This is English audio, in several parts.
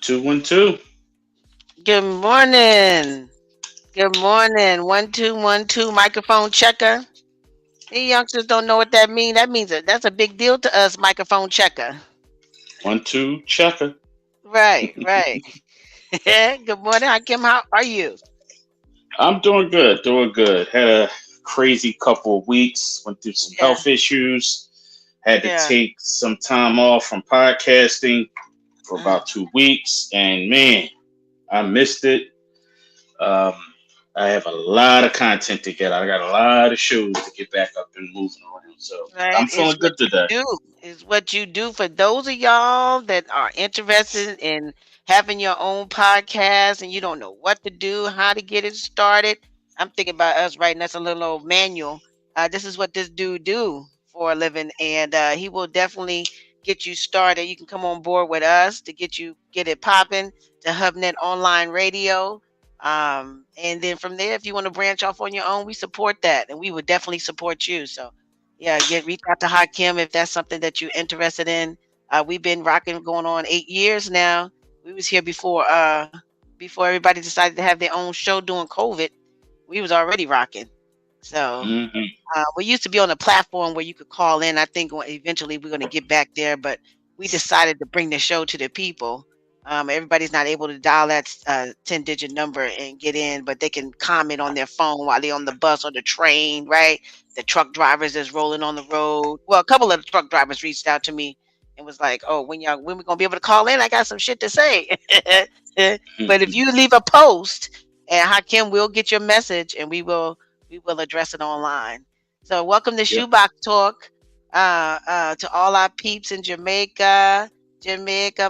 Two, one, two. Good morning. Good morning. 1 2 1 2 microphone checker. You youngsters don't know what that means. That means that's a big deal to us, microphone checker. 1 2 checker. Right, right. Good morning, Hakim. How are you? I'm doing good, doing good. Had a crazy couple of weeks. Went through some Yeah, health issues. Had to yeah. take some time off from podcasting for Uh, about 2 weeks, and man, I missed it. Um, I have a lot of content to get. I got a lot of shows to get back up and moving around. So right. I'm It's feeling what good you today. do. It's what you do for those of y'all that are interested in having your own podcast and you don't know what to do, how to get it started. I'm thinking about us writing us a little old manual. This is what this dude do for a living, and he will definitely get you started. You can come on board with us to get it popping to HubNet Online Radio. And then from there, if you want to branch off on your own, we support that, and we would definitely support you. So yeah, get reach out to Hakim if that's something that you're interested in. We've been rocking going on 8 years now. We was here before everybody decided to have their own show during COVID. We was already rocking. So Hmm. we used to be on a platform where you could call in. I think eventually we're going to get back there, but we decided to bring the show to the people. Everybody's not able to dial that 10-digit number and get in, but they can comment on their phone while they're on the bus or the train, right? The truck drivers is rolling on the road. Well, a couple of the truck drivers reached out to me and was like, "Oh, when we gonna be able to call in? I got some shit to say." But if you leave a post, and Hakim will get your message, and we will address it online. So welcome to Yep. Shoebox Talk. To all our peeps in Jamaica,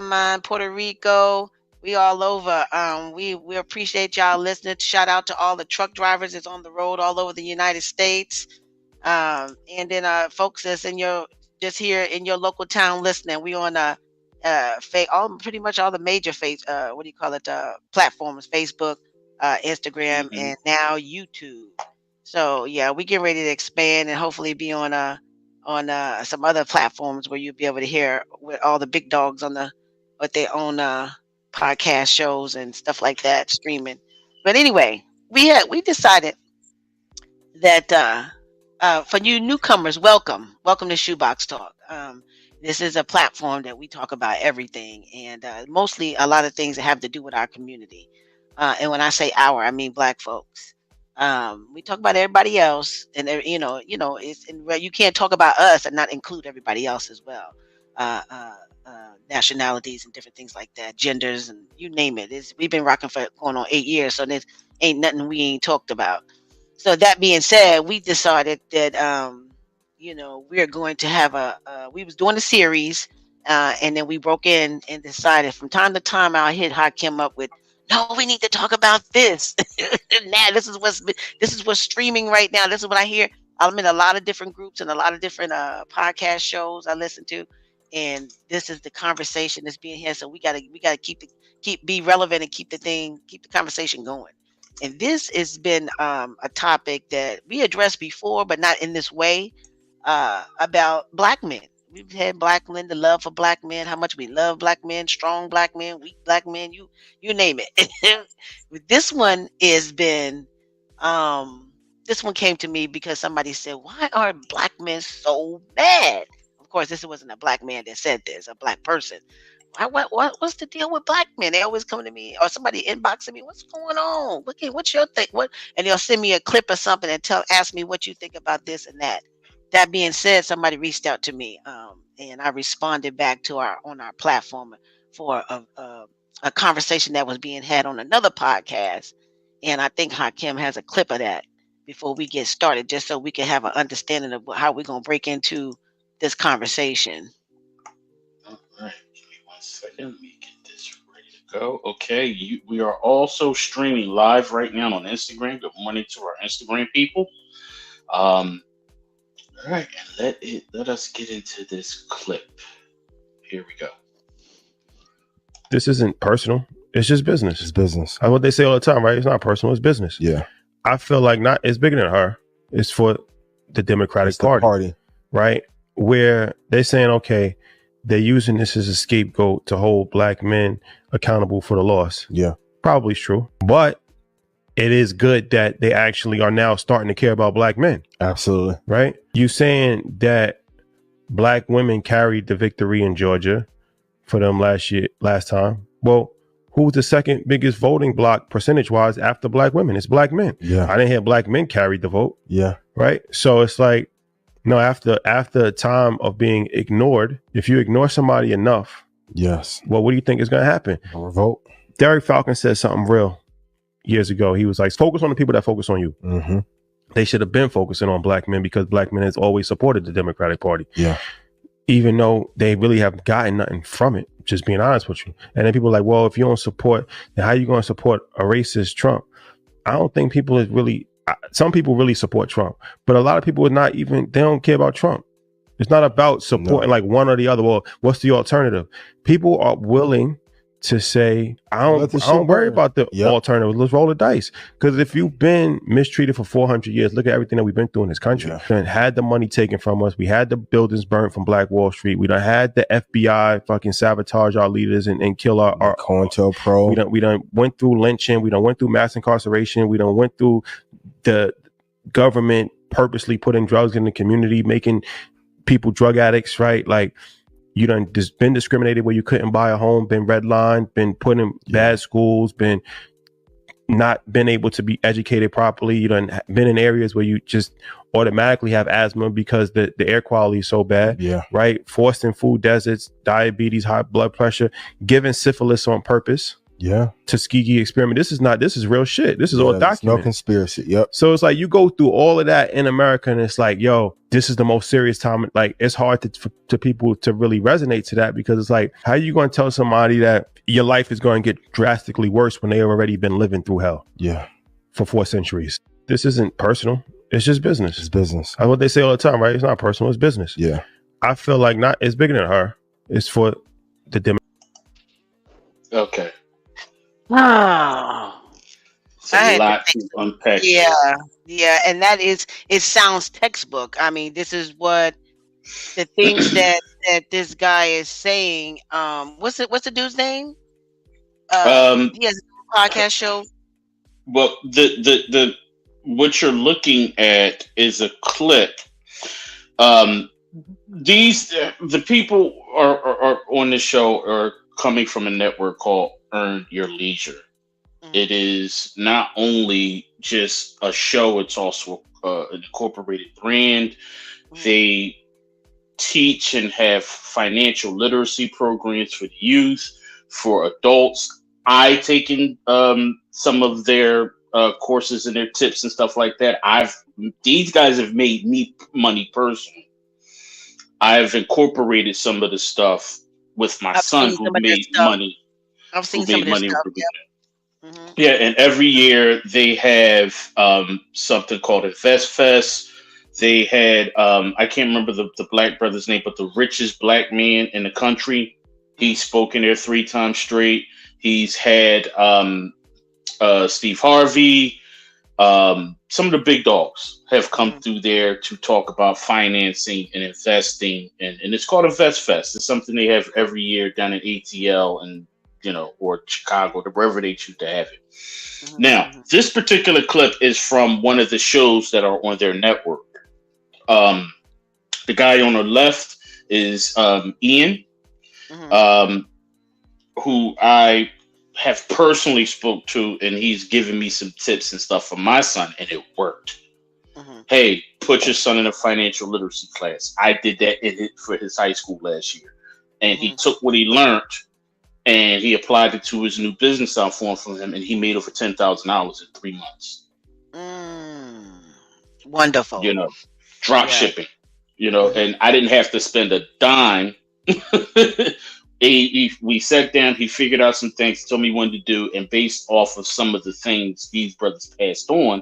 man, Puerto Rico. We all over. We appreciate y'all listening. Shout out to all the truck drivers that's on the road all over the United States. And then folks that's in your just here in your local town listening. We on all pretty much all the major what do you call it, platforms, Facebook, Instagram, Hmm. and now YouTube. So yeah, we get ready to expand and hopefully be on some other platforms where you'll be able to hear with all the big dogs on the with their own podcast shows and stuff like that streaming. But anyway, we decided that for you newcomers, welcome to Shoebox Talk. This is a platform that we talk about everything, and mostly a lot of things that have to do with our community. And when I say our, I mean Black folks. We talk about everybody else, and it's and you can't talk about us and not include everybody else as well. Uh, uh, Nationalities and different things like that, genders and you name it. We've been rocking for going on 8 years, so there's ain't nothing we ain't talked about. So that being said, we decided that we are going to have we was doing a series, and then we broke in and decided from time to time I'll hit Hakim up with, no, we need to talk about this. Now this is what's streaming right now. This is what I hear. I'm in a lot of different groups and a lot of different podcast shows I listen to, and this is the conversation that's being had. So we gotta keep be relevant and keep the conversation going. And this has been a topic that we addressed before, but not in this way, about black men. We've had black men, the love for black men, how much we love black men, strong black men, weak black men, you name it. This one has been this one came to me because somebody said, why are black men so mad? Of course, this wasn't a black man that said this, a black person. What's the deal with black men? They always come to me or somebody inboxing me. What's going on? What's your thing? What? And they'll send me a clip or something and ask me what you think about this and that. That being said, somebody reached out to me, and I responded back to our on our platform for a conversation that was being had on another podcast. And I think Hakim has a clip of that before we get started, just so we can have an understanding of how we're gonna break into this conversation. All right. Give me 1 second. Let me get this ready to go. Okay. We are also streaming live right now on Instagram. Good morning to our Instagram people. Um, all right. And let us get into this clip. Here we go. This isn't personal. It's just business. It's business. That's what they say all the time, right? It's not personal. It's business. Yeah. I feel like it's bigger than her. It's for the Democratic It's the Party, party. right? Where they're saying, okay, they're using this as a scapegoat to hold black men accountable for the loss. Yeah. Probably true. But it is good that they actually are now starting to care about black men. Absolutely. Right? You saying that black women carried the victory in Georgia for them last time. Well, who was the second biggest voting block percentage wise after black women? It's black men. Yeah. I didn't hear black men carried the vote. Yeah. Right. So it's like, no, after a time of being ignored, if you ignore somebody enough, yes. Well, what do you think is going to happen? A revolt. Derek Falcon said something real years ago. He was like, focus on the people that focus on you. Mm-hmm. They should have been focusing on black men because black men has always supported the Democratic Party. Yeah. Even though they really have gotten nothing from it, just being honest with you. And then people are like, well, if you don't support, then how are you going to support a racist Trump? I don't think people is really, some people really support Trump, but a lot of people are not even, they don't care about Trump. It's not about supporting like one or the other. Well, what's the alternative? People are willing to say, I don't worry about the alternative. Let's roll the dice. Because if you've been mistreated for 400 years, look at everything that we've been through in this country. We done had the money taken from us. We had the buildings burnt from Black Wall Street. We done had the FBI fucking sabotage our leaders and kill our COINTELPRO. We done went through lynching. We done went through mass incarceration. We done went through the government purposely putting drugs in the community, making people drug addicts, right? Like, you done just been discriminated where you couldn't buy a home, been redlined, been put in bad schools, been not been able to be educated properly. You done been in areas where you just automatically have asthma because the air quality is so bad, right? Forced in food deserts, diabetes, high blood pressure, given syphilis on purpose. Yeah. Tuskegee experiment. This is real shit. This is all documented. No conspiracy. Yep. So it's like you go through all of that in America and it's like, yo, this is the most serious time. Like, it's hard to people to really resonate to that, because it's like, how are you going to tell somebody that your life is going to get drastically worse when they've already been living through hell? Yeah. For 4 centuries. This isn't personal. It's just business. It's business. That's what they say all the time, right? It's not personal. It's business. Yeah. I feel like it's bigger than her. It's for the Okay. Oh, It's a lot to unpack. Yeah, and that is, it sounds textbook. I mean, this is what the things that this guy is saying. What's the dude's name? He has a podcast show. Well, the what you're looking at is a clip. The people are on the show are coming from a network called Earn Your Leisure. Mm-hmm. It is not only just a show, it's also an incorporated brand. Mm-hmm. They teach and have financial literacy programs for the youth, for adults. I've taken some of their courses and their tips and stuff like that. These guys have made me money personally. I've incorporated some of the stuff with my son who made money. I've seen some of this stuff. Mm-hmm. Yeah, and every year they have something called Invest Fest. They had I can't remember the black brother's name, but the richest black man in the country. He's spoken there 3 times straight. He's had Steve Harvey. Some of the big dogs have come through there to talk about financing and investing, and it's called Invest Fest. It's something they have every year down in ATL and or Chicago, wherever they choose to have it. Mm-hmm. Now, this particular clip is from one of the shows that are on their network. The guy on the left is Ian, who I have personally spoke to, and he's given me some tips and stuff for my son, and it worked. Mm-hmm. Hey, put your son in a financial literacy class. I did that for his high school last year, and he took what he learned and he applied it to his new business I formed for him, and he made over $10,000 in 3 months. Wonderful. Drop shipping. And I didn't have to spend a dime. We sat down, he figured out some things, told me what to do, and based off of some of the things these brothers passed on,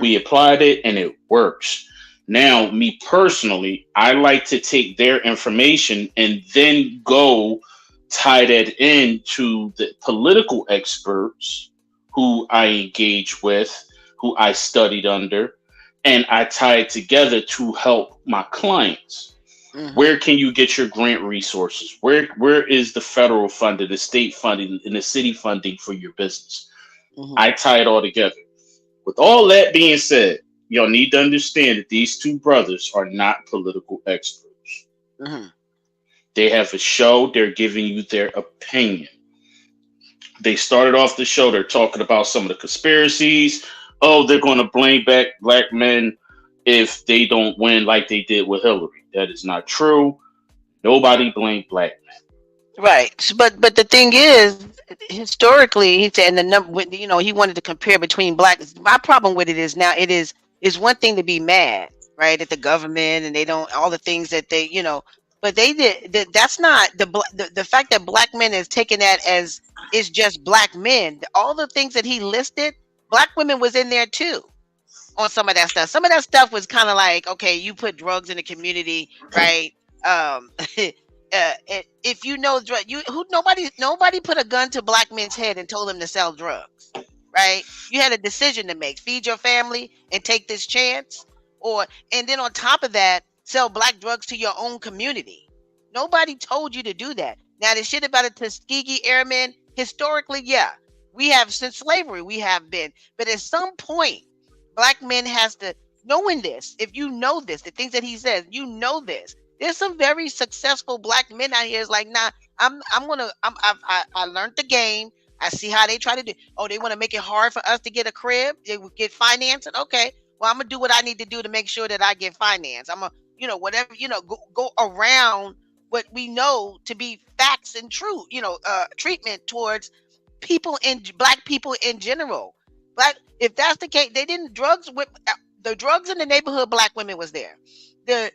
we applied it and it works. Now, me personally, I like to take their information and then go tie that into the political experts who I engage with, who I studied under, and I tie it together to help my clients. Mm-hmm. Where can you get your grant resources? Where is the federal funding, the state funding, and the city funding for your business? Mm-hmm. I tie it all together. With all that being said, y'all need to understand that these two brothers are not political experts. Mm-hmm. They have a show, they're giving you their opinion. They started off the show, they're talking about some of the conspiracies. Oh, they're going to blame back black men if they don't win like they did with Hillary. That is not true. Nobody blamed black Right. But the thing is, historically, he said, and the number, he wanted to compare between black. My problem with it is now is one thing to be mad, right, at the government and they don't all the things that but they did that's not the fact that black men is taking that as it's just black men. All the things that he listed, black women was in there too on some of that stuff. Some of that stuff was kind of like, okay, you put drugs in the community, right? If you know drug, nobody put a gun to black men's head and told them to sell drugs, right? You had a decision to make: feed your family and take this chance, and then on top of that, sell black drugs to your own community. Nobody told you to do that. Now the shit about the Tuskegee Airmen, historically, yeah, we have since slavery, we have been, but at some point black men has to knowing this. If you know this, the things that he says, this. There's some very successful black men out here. Is like, nah, I learned the game. I see how they try to do. Oh, they want to make it hard for us to get a crib. They will get financing. Okay, well, I'm gonna do what I need to do to make sure that I get finance. I'm gonna, whatever, go around what we know to be facts and truth. Treatment towards people black people in general. Black, if that's the case, they didn't drugs with the drugs in the neighborhood. Black women was there. The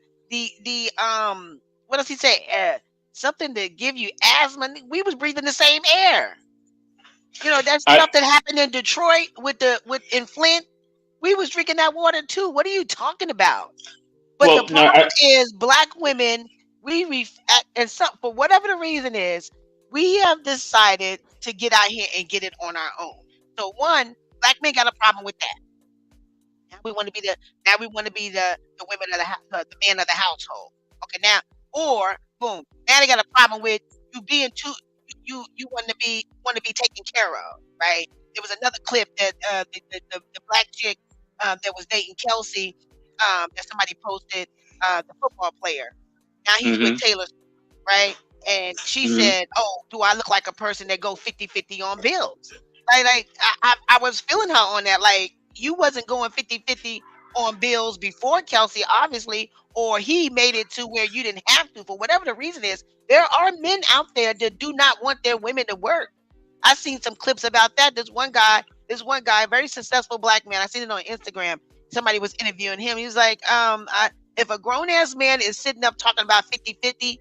what does he say? Something to give you asthma. We was breathing the same air. That I stuff that happened in Detroit with in Flint. We was drinking that water too. What are you talking about? But the well no problem is black women. And for whatever the reason is, we have decided to get out here and get it on our own. So one, black men got a problem with that. Now we want to be the women of the man of the household. Okay, now or boom, now they got a problem with you being too you want to be taken care of, right? There was another clip that the black chick that was dating Kelsey that somebody posted, the football player. Now he's with mm-hmm, Taylor, right? And she mm-hmm. said, "Oh, do I look like a person that go 50-50 on bills?" I was feeling her on that. Like, you wasn't going 50-50 on bills before Kelsey, obviously, or he made it to where you didn't have to. For whatever the reason is, there are men out there that do not want their women to work. I've seen some clips about that. This one guy, very successful black man. I seen it on Instagram. Somebody was interviewing him. He was like, if a grown ass man is sitting up talking about 50-50,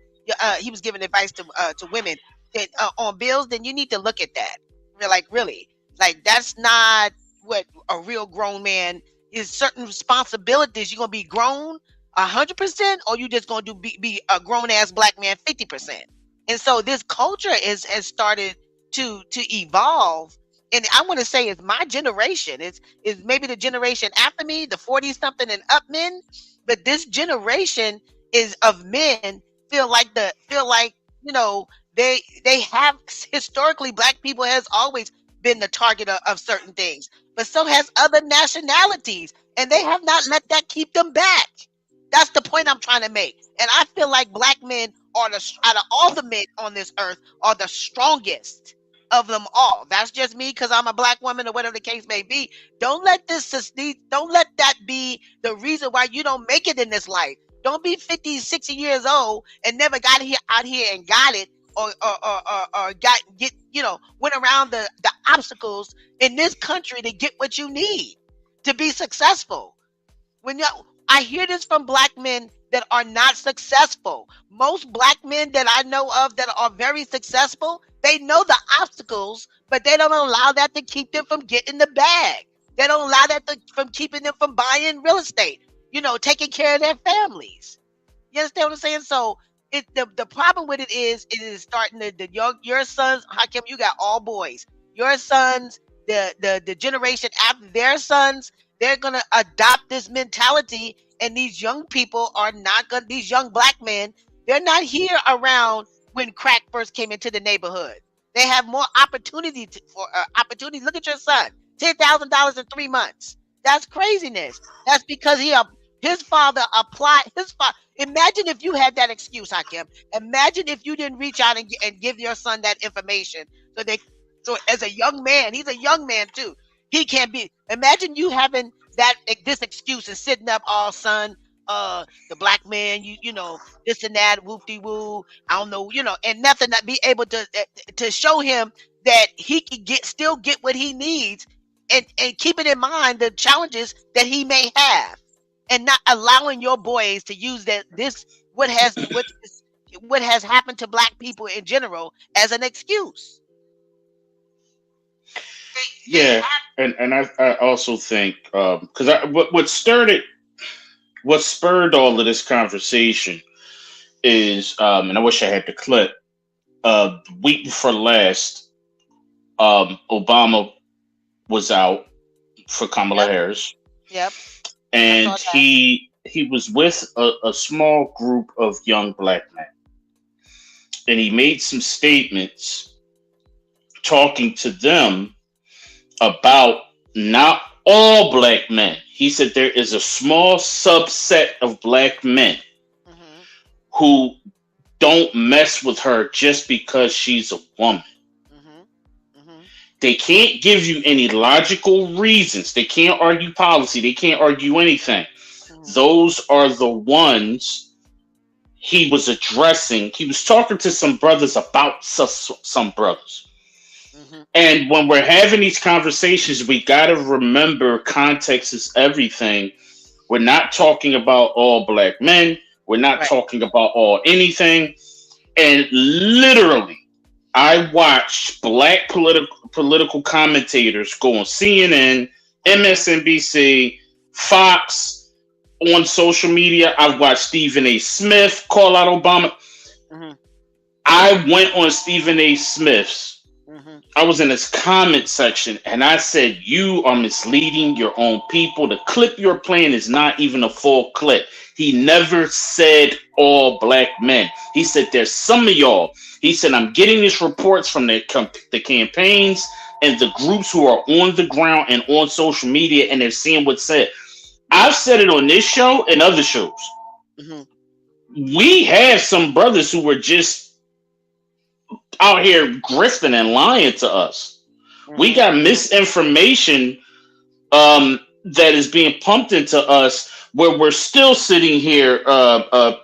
he was giving advice to women that on bills, then you need to look at that. We're like, really? Like, that's not what a real grown man is. Certain responsibilities, you're gonna be grown 100%, or you just gonna be a grown ass black man 50%. And so this culture has started to evolve. And I want to say it's my generation. It's maybe the generation after me, the 40 something and up men. But this generation is of men feel like they have historically, black people has always been the target of certain things, but so has other nationalities, and they have not let that keep them back. That's the point I'm trying to make. And I feel like black men are out of all the men on this earth, are the strongest of them all. That's just me because I'm a black woman or whatever the case may be. Don't let that be the reason why you don't make it in this life. Don't be 50, 60 years old and never got out here and got it, or went around the obstacles in this country to get what you need to be successful. I hear this from black men that are not successful. Most black men that I know of that are very successful, they know the obstacles, but they don't allow that to keep them from getting the bag. They don't allow that from keeping them from buying real estate, taking care of their families. You understand what I'm saying? So the problem with it is starting your sons. Hakim, you got all boys. Your sons, the generation after their sons, they're gonna adopt this mentality, and these young people are not gonna. These young black men, they're not here around when crack first came into the neighborhood. They have more opportunity for opportunity. Look at your son, $10,000 in 3 months. That's craziness. That's because his father applied his father. Imagine if you had that excuse, Hakim. Imagine if you didn't reach out and give your son that information. So as a young man, he's a young man too. He can't be. Imagine you having this excuse and sitting up, all son, the black man, you know, this and that, whoop de woo. I don't know, and nothing to be able to show him that he can still get what he needs, and keeping in mind the challenges that he may have, and not allowing your boys to use what has happened to black people in general as an excuse. Yeah, and I also think because what spurred all of this conversation is and I wish I had the clip. The week before last, Obama was out for Kamala Harris. Yep. And he was with a small group of young black men, and he made some statements talking to them about not all black men. He said there is a small subset of black men who don't mess with her just because she's a woman. They can't give you any logical reasons. They can't argue policy. They can't argue anything. Those are the ones he was addressing. He was talking to some brothers about some brothers. And when we're having these conversations, we got to remember context is everything. We're not talking about all black men. We're not talking about all anything. And literally, I watched black political commentators go on CNN, MSNBC, Fox, on social media. I've watched Stephen A. Smith call out Obama. I went on Stephen A. Smith's. I was in his comment section and I said, you are misleading your own people. The clip you're playing is not even a full clip. He never said all black men. He said, there's some of y'all. He said, I'm getting these reports from the campaigns and the groups who are on the ground and on social media, and they're seeing what's said. I've said it on this show and other shows. We have some brothers who were just out here grifting and lying to us. We got misinformation that is being pumped into us, where we're still sitting here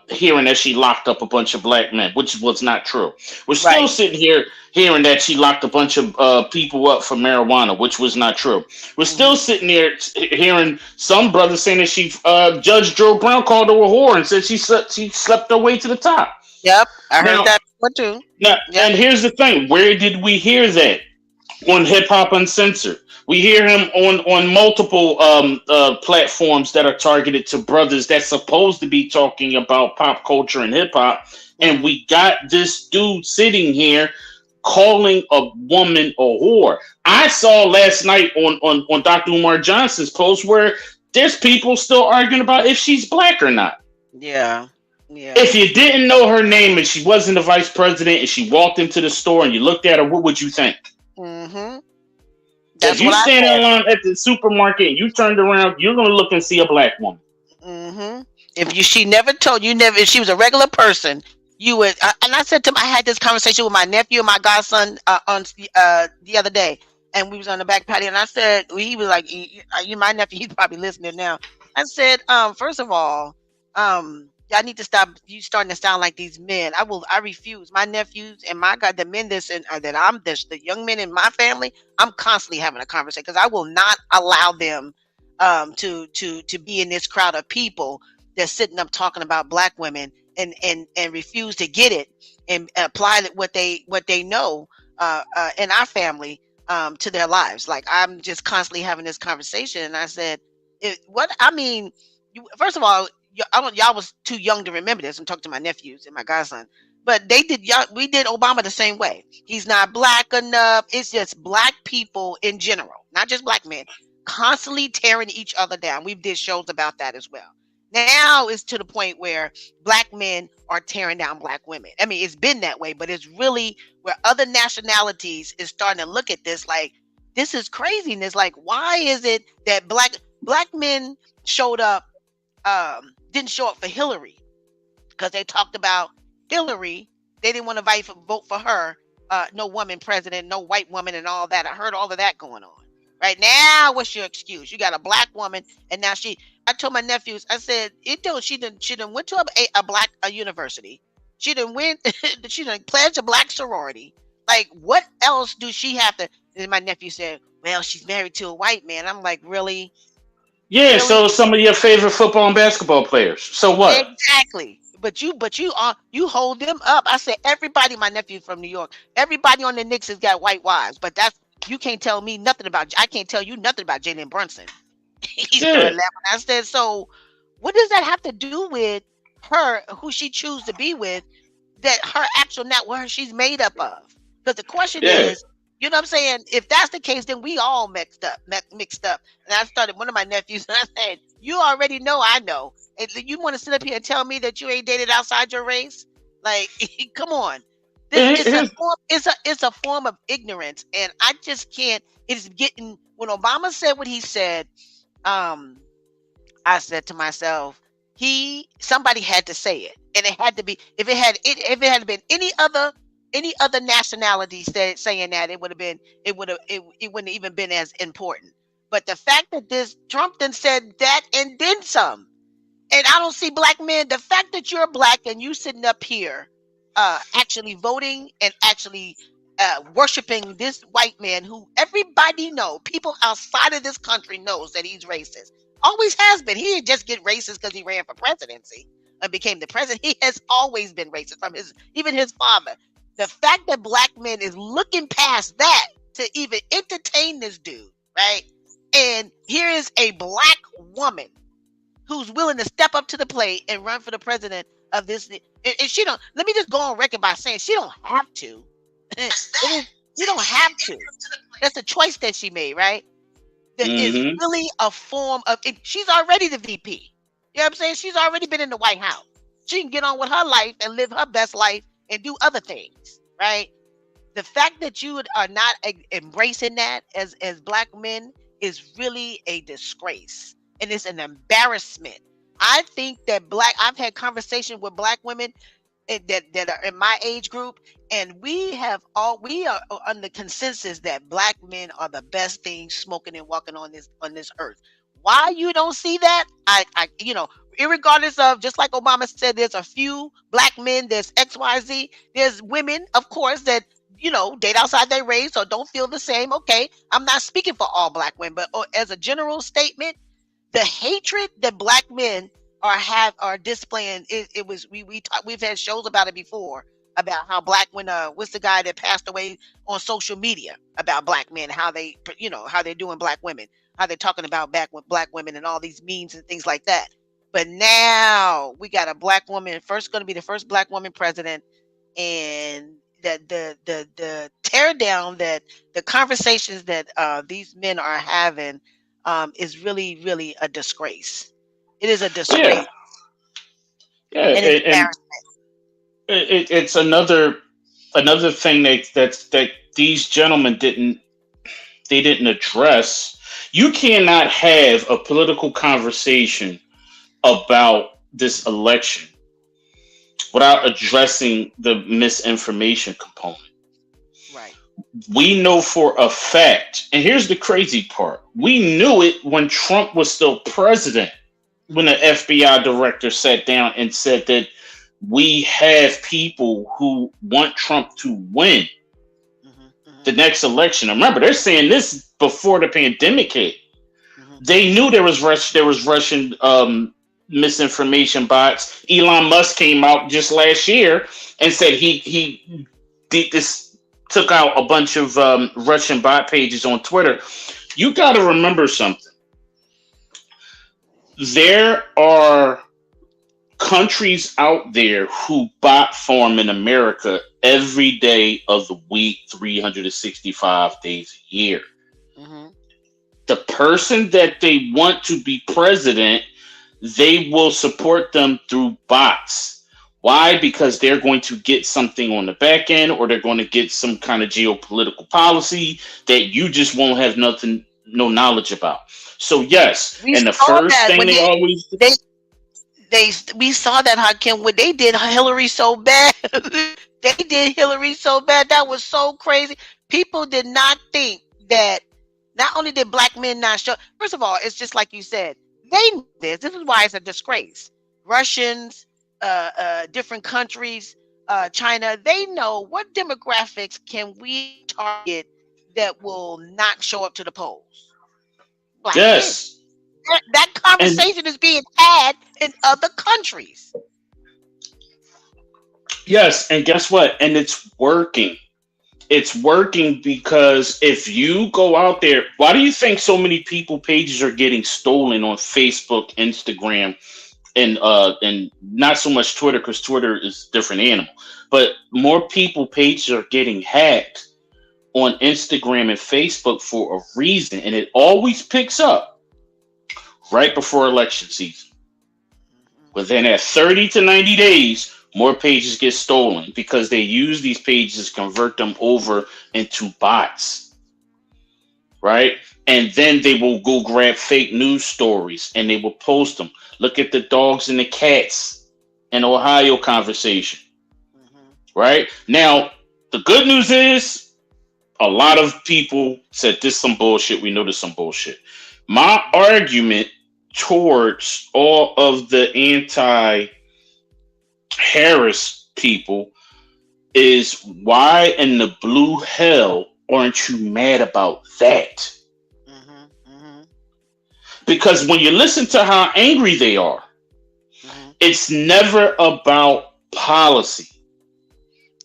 hearing that she locked up a bunch of black men, which was not true. We're still sitting here hearing that she locked a bunch of people up for marijuana, which was not true. We're still sitting there hearing some brothers saying that Judge Joe Brown called her a whore and said she slept her way to the top. Yep, I heard that one too. Now, and here's the thing: where did we hear that? On Hip Hop Uncensored. We hear him on multiple platforms that are targeted to brothers that's supposed to be talking about pop culture and hip hop, and we got this dude sitting here calling a woman a whore. I saw last night on Dr. Umar Johnson's post where there's people still arguing about if she's black or not. Yeah. If you didn't know her name and she wasn't the vice president and she walked into the store and you looked at her, what would you think? If you stand in line at the supermarket and you turned around, you're going to look and see a black woman. She never told you, if she was a regular person, you would. And I said to him, I had this conversation with my nephew and my godson on the other day, and we was on the back patio, and I said, he was like, you my nephew, he's probably listening now. I said, first of all, y'all need to stop. You starting to sound like these men. I refuse. My nephews and the men the young men in my family, I'm constantly having a conversation because I will not allow them to be in this crowd of people that's sitting up talking about black women and refuse to get it and apply what they know in our family to their lives. Like, I'm just constantly having this conversation, and I said, first of all, y'all was too young to remember this. I'm talking to my nephews and my godson, but we did Obama the same way. He's not black enough. It's just black people in general, not just black men. constantly tearing each other down. We did shows about that as well. Now it's to the point where black men are tearing down black women. I mean, it's been that way, but it's really where other nationalities is starting to look at this like, this is craziness. Like, why is it that black men showed up, didn't show up for Hillary because they talked about Hillary. They didn't want to vote for her. No woman president, no white woman, and all that. I heard all of that going on. Right now, what's your excuse? You got a black woman, and now I told my nephews, I said, she didn't went to a black university. She didn't win. She didn't pledge a black sorority. Like, what else do she have to? And my nephew said, well, she's married to a white man. I'm like, really? Yeah, really? So some of your favorite football and basketball players. So what? Exactly. But you hold them up. I said, everybody, my nephew from New York, everybody on the Knicks has got white wives, but you can't tell me nothing about. I can't tell you nothing about Jalen Brunson. He's 11. I said, so what does that have to do with her, who she chooses to be with, that her actual not what she's made up of? Because the question is, you know what I'm saying? If that's the case, then we all mixed up. And I started one of my nephews, and I said, you already know I know. And you want to sit up here and tell me that you ain't dated outside your race? Like, come on. It's a form of ignorance, and I just can't. It's getting, when Obama said what he said, I said to myself, somebody had to say it, and it had to be, if it had been any other nationality saying that, it wouldn't even been as important. But the fact that this Trump then said that and then some, and I don't see black men. The fact that you're black and you sitting up here, actually voting and actually worshiping this white man who everybody know, people outside of this country knows that he's racist. Always has been. He didn't just get racist because he ran for presidency and became the president. He has always been racist from even his father. The fact that black men is looking past that to even entertain this dude, right? And here is a black woman who's willing to step up to the plate and run for the president of this. And she don't, let me just go on record by saying she don't have to. You don't have to. That's a choice that she made, right? That is really a form of it. She's already the VP. You know what I'm saying? She's already been in the White House. She can get on with her life and live her best life and do other things, right? The fact that you are not embracing that as black men is really a disgrace, and it's an embarrassment. I think that I've had conversations with black women that are in my age group, and we are on the consensus that black men are the best things smoking and walking on this earth. Why you don't see that? I irregardless of, just like Obama said, there's a few black men, there's XYZ, there's women, of course, that date outside their race or don't feel the same. Okay, I'm not speaking for all black women, but as a general statement, the hatred that black men are displaying, we've had shows about it before, about how black, when what's the guy that passed away on social media about black men, how they how they're doing black women, how they're talking about black women and all these memes and things like that. But now we got a black woman, going to be the first black woman president, and that the tear down, that the conversations that these men are having is really, really a disgrace. It is a disgrace. Yeah, and it's embarrassment. It's another thing that these gentlemen didn't address. You cannot have a political conversation about this election without addressing the misinformation component. Right. We know for a fact, and here's the crazy part, we knew it when Trump was still president, when the FBI director sat down and said that we have people who want Trump to win the next election. And remember, they're saying this before the pandemic hit. They knew there was Russian misinformation bots. Elon Musk came out just last year and said he did this, took out a bunch of Russian bot pages on Twitter. You got to remember something. There are countries out there who bot farm in America every day of the week, 365 days a year. The person that they want to be president, they will support them through bots. Why? Because they're going to get something on the back end, or they're going to get some kind of geopolitical policy that you just won't have nothing, no knowledge about. So yes, We and the saw first that thing when they always they we saw that Hakim when they did Hillary so bad. They did Hillary so bad. That was so crazy. People did not think that not only did black men not show. First of all, it's just like you said. They knew this. This is why it's a disgrace. Russians, different countries, China. They know what demographics can we target that will not show up to the polls. Black men. yes, That and conversation is being had in other countries. yes, and guess what? And it's working. It's working because if you go out there, why do you think so many people pages are getting stolen on Facebook, Instagram, and not so much Twitter, because Twitter is a different animal, but more people pages are getting hacked on Instagram and Facebook for a reason, and it always picks up right before election season. Within that 30 to 90 days, more pages get stolen because they use these pages to convert them over into bots, right? And then they will go grab fake news stories and they will post them. Look at the dogs and the cats in Ohio conversation, Mhm. right? Now, the good news is a lot of people said this some bullshit. We know this some bullshit. My argument towards all of the anti Harris people is why in the blue hell aren't you mad about that? Mhm. Mhm. Because when you listen to how angry they are, Mhm. it's never about policy.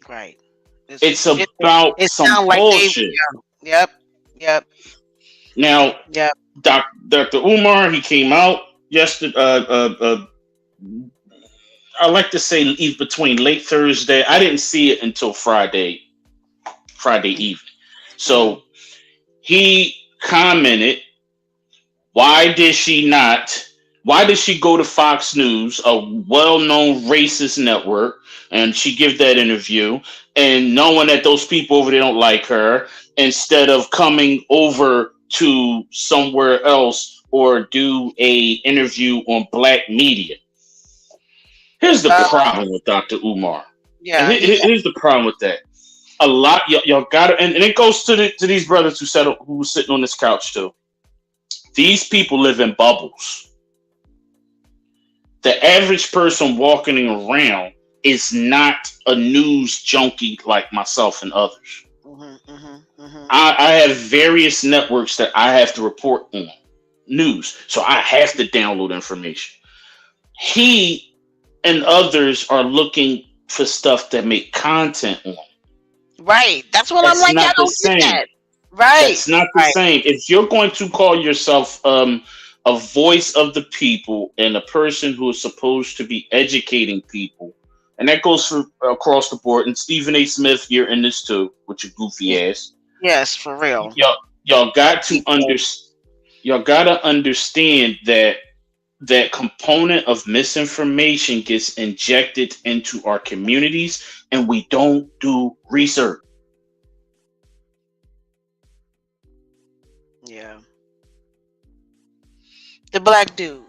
Right. It's It's legitimate. about It some sounds like they. bullshit. Yeah. Yep. Yep. Now, Yep. Dr. Umar, he came out yesterday. I like to say between late Thursday. I didn't see it until Friday evening. Mhm. So he commented, why did she not? Why did she go to Fox News, a well-known racist network, and she give that interview, and knowing that those people over there don't like her, instead of coming over to somewhere else or do a interview on black media? Here's the Uh. problem with Dr. Umar. Yeah. He. Here's the problem with that. A lot y'all got to, and it goes to these brothers who were sitting on this couch too. These people live in bubbles. The average person walking around is not a news junkie like myself and others. Mhm. Mhm. Mhm. I have various networks that I have to report on news, so I have to download information. He and others are looking for stuff that make content on. Right. That's what I'm That's like. I not the don't get same. that. Right. That's not the Right. same. If you're going to call yourself a voice of the people and a person who is supposed to be educating people, and that goes for across the board. And Stephen A. Smith, you're in this too, with your goofy ass. Yes, for real. Y'all got to People. y'all got to understand that that component of misinformation gets injected into our communities, and we don't do research. Yeah. The black dude,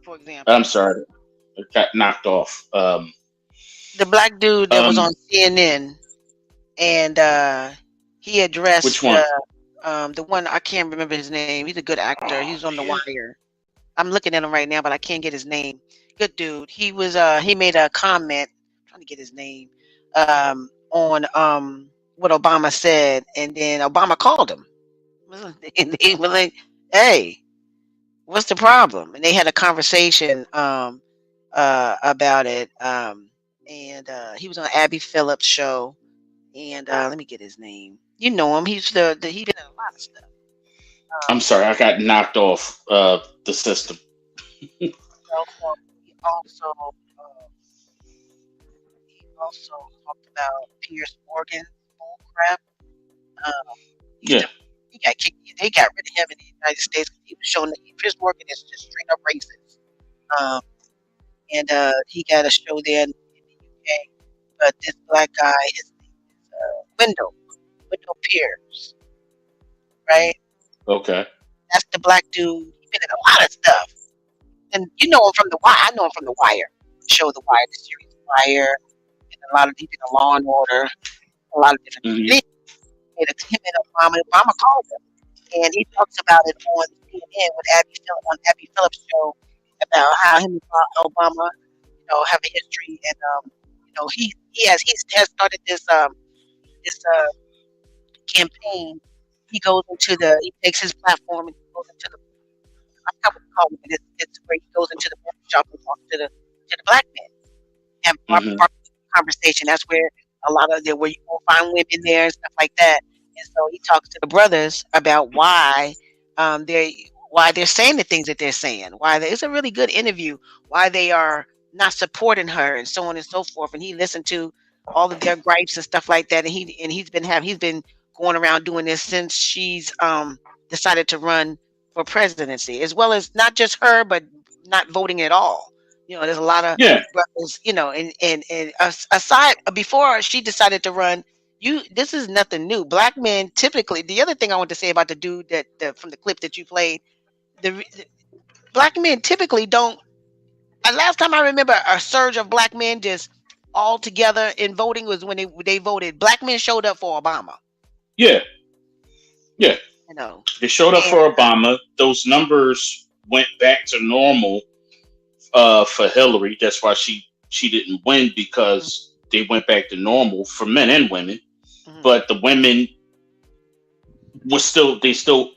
for I'm example. sorry, it got knocked off. The black dude that was Um, on CNN and he which addressed one? the one I can't remember his name. He's a good actor. He Oh was on The yeah. Wire. I'm looking at him right now, but I can't get his name. Good dude. He was he made a comment. I'm trying to get his name on what Obama said, and then Obama called him, and he was like, "Hey, what's the problem?" And they had a conversation about it. And he was on Abby Phillips' show. And let me get his name. You know him. He's the he been in a lot of stuff. I'm sorry, I got knocked off the system. Also, he also talked about Pierce Morgan bull crap. He Yeah. still he they got rid of him in the United States because he was showing that his working is just straight up racist. Um, and he got a show there in the UK. But this black guy, his name is Window Pierce, right? Okay. That's the black dude. He's been in a lot of stuff, and you know him from The Wire. I know him from The Wire, the show The Wire, the series The Wire, and a lot of he's been in Law and Order, a lot of different Hmm. things. Him and Obama. Obama called him, and he talks about it on CNN with Abby Phillips show about how him and Obama, have a history, and he has started this campaign. He takes his platform and he goes into the I forgot what to call it, but it's where he goes into the barbershop and talks to the black men and Hmm. conversation. That's where a lot of where you will find women there and stuff like that. And so he talks to the brothers about why they're saying the things that they're saying. It's a really good interview. Why they are not supporting her and so on and so forth. And he listened to all of their gripes and stuff like that. And he's been going around doing this since she's decided to run for presidency, as well as not just her, but not voting at all. There's a lot of Yeah. brothers, aside before she decided to run, this is nothing new. Black men typically. The other thing I want to say about the dude from the clip that you played, the black men typically don't. Last time I remember a surge of black men just all together in voting was when they voted. Black men showed up for Obama. Yeah. Yeah. You know, They showed up and for Obama. Those numbers went back to normal for Hillary. That's why she didn't win, because they went back to normal for men and women. But the women still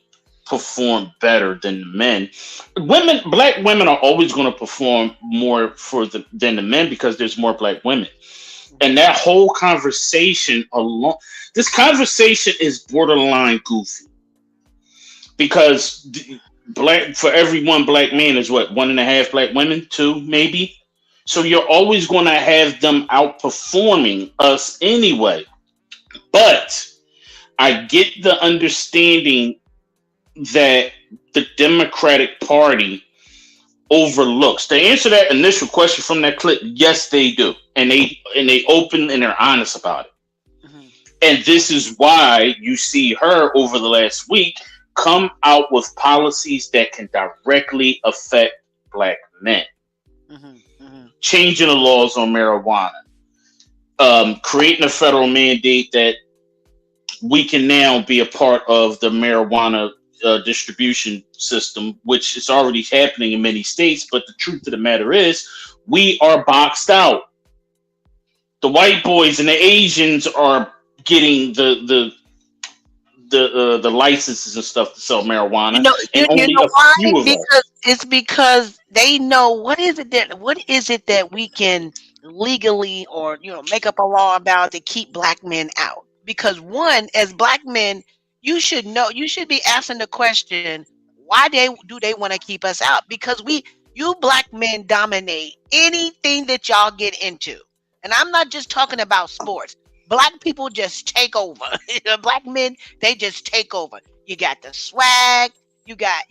perform better than the men. Black women are always going to perform more than the men, because there's more black women. And that whole conversation this conversation is borderline goofy, because for every one black man is what, 1.5 black women, 2 maybe. So you're always going to have them outperforming us anyway. But I get the understanding that the Democratic Party overlooks. To answer that initial question from that clip, yes, they do, and they open and they're honest about it. And this is why you see her over the last week come out with policies that can directly affect black men. Changing the laws on marijuana, creating a federal mandate that we can now be a part of the marijuana distribution system, which is already happening in many states. But the truth of the matter is, we are boxed out. The white boys and the Asians are getting the licenses and stuff to sell marijuana, and only a why? few of us. Because they know what is it that we can legally or make up a law about to keep black men out. Because one, as black men, you should be asking the question, why do they want to keep us out? Because you black men dominate anything that y'all get into. And I'm not just talking about sports. Black people just take over. Black men, they just take over. You got the swag, you got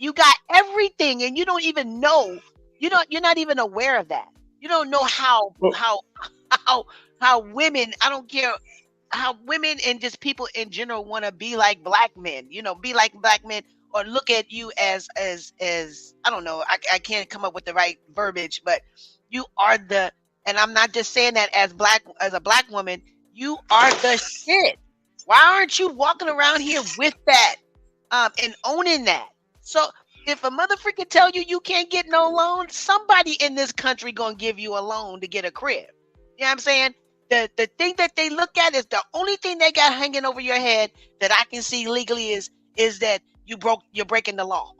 everything, and you don't even know. You're not even aware of that. You don't know how women, I don't care how women and just people in general want to be like black men, be like black men, or look at you as I don't know, I can't come up with the right verbiage, but you are and I'm not just saying that as a black woman, you are the shit. Why aren't you walking around here with that and owning that? So if a motherfucker tell you can't get no loan, somebody in this country gonna give you a loan to get a crib. You know what I'm saying? The thing that they look at is the only thing they got hanging over your head that I can see legally is that you're breaking the law,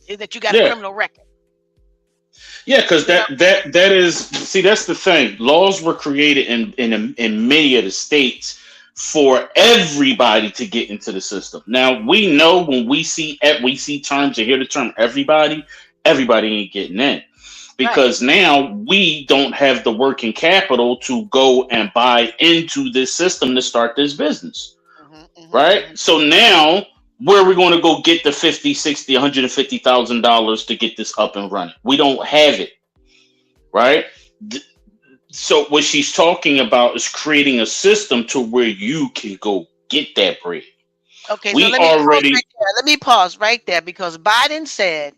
is that you got a criminal record. Yeah, because that is, see, that's the thing. Laws were created in many of the states for everybody to get into the system. Now we know when we see terms and hear the term everybody ain't getting in. Because now we don't have the working capital to go and buy into this system to start this business. Right? So now where are we going to go get the 50, 60, $150,000 to get this up and running? We don't have it, right? So what she's talking about is creating a system to where you can go get that bread. Okay, so We let me pause already, right there. Let me pause right there because Biden said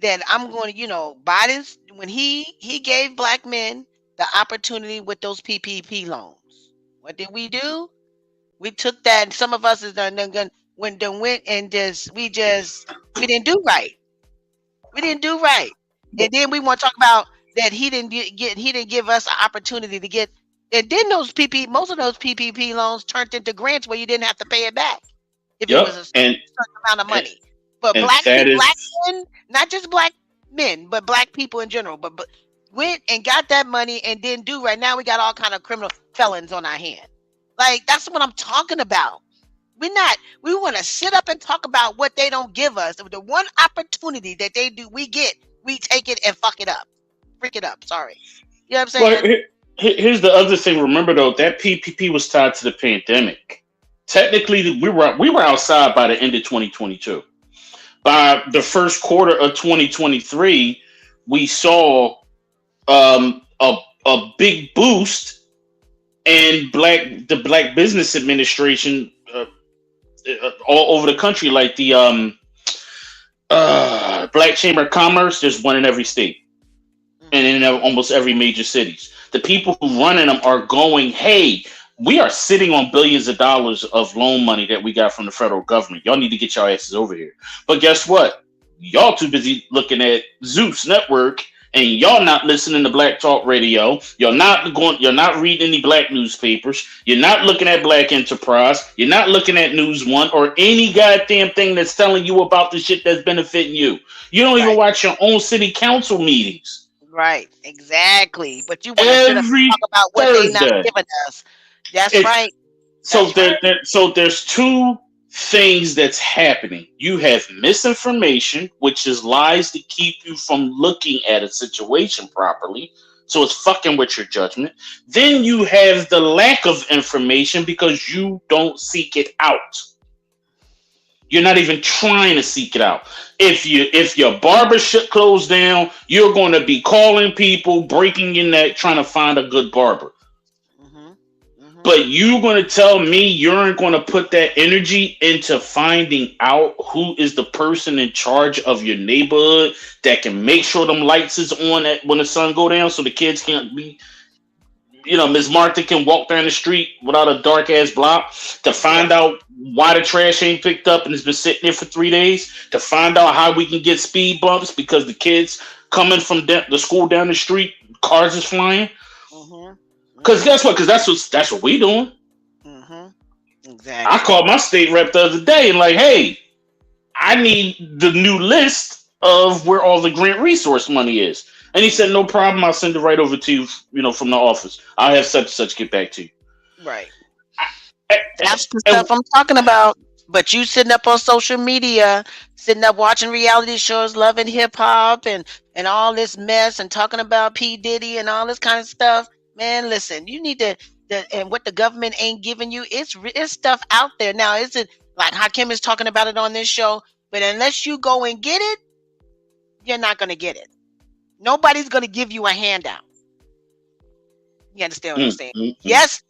that I'm going to, Biden's when he gave black men the opportunity with those PPP loans. What did we do? We took that, and some of us is done went and we didn't do right. We didn't do right, and then we want to talk about that he didn't give us an opportunity to get. And then most of those PPP loans turned into grants where you didn't have to pay it back if it yep, was a certain amount of and money. But and that black is men, not just black men, but black people in general, but went and got that money and didn't do right. Now we got all kind of criminal felons on our hand. Like that's what I'm talking about. We want to sit up and talk about what they don't give us. The one opportunity that they do, we get, we take it and fuck it up. Freak it up. Sorry. You know what I'm well. saying? Here's the other thing. Remember though, that PPP was tied to the pandemic. Technically, we were outside by the end of 2022. By the first quarter of 2023, we saw a big boost in the Black Business Administration all over the country, like the Black Chamber of Commerce. There's one in every state and in almost every major cities. The people who running them are going, hey, we are sitting on billions of dollars of loan money that we got from the federal government. Y'all need to get your asses over here. But guess what? Y'all too busy looking at Zeus Network and y'all not listening to Black Talk Radio. You're not reading any black newspapers. You're not looking at Black Enterprise. You're not looking at News One or any goddamn thing that's telling you about the shit that's benefiting you. You don't even watch your own city council meetings. Right, exactly. But you want to sit up and Every talk about what they not Thursday. giving us. That's It's, right. so so there's two things that's happening. You have misinformation, which is lies to keep you from looking at a situation properly. So it's fucking with your judgment. Then you have the lack of information because you don't seek it out. You're not even trying to seek it out. If your barber shop closed down, you're going to be calling people, breaking your neck, trying to find a good barber. But you're going to tell me you're going to put that energy into finding out who is the person in charge of your neighborhood that can make sure them lights is on when the sun go down so the kids can't be, Ms. Martha can walk down the street without a dark ass block, to find out why the trash ain't picked up and it's been sitting there for 3 days, to find out how we can get speed bumps because the kids coming from the school down the street, cars is flying. Because guess what? Because that's what we doing. Exactly. I called my state rep the other day and like, hey, I need the new list of where all the grant resource money is. And he said, no problem. I'll send it right over to you, from the office. I'll have such and such get back to you. Right. That's the stuff I'm talking about. But you sitting up on social media, sitting up watching reality shows, loving hip hop and all this mess and talking about P. Diddy and all this kind of stuff. Man, listen, you need to, and what the government ain't giving you, it's stuff out there. Now, isn't like Hakim is talking about it on this show, but unless you go and get it, you're not going to get it. Nobody's going to give you a handout. You understand what I'm saying? Yes,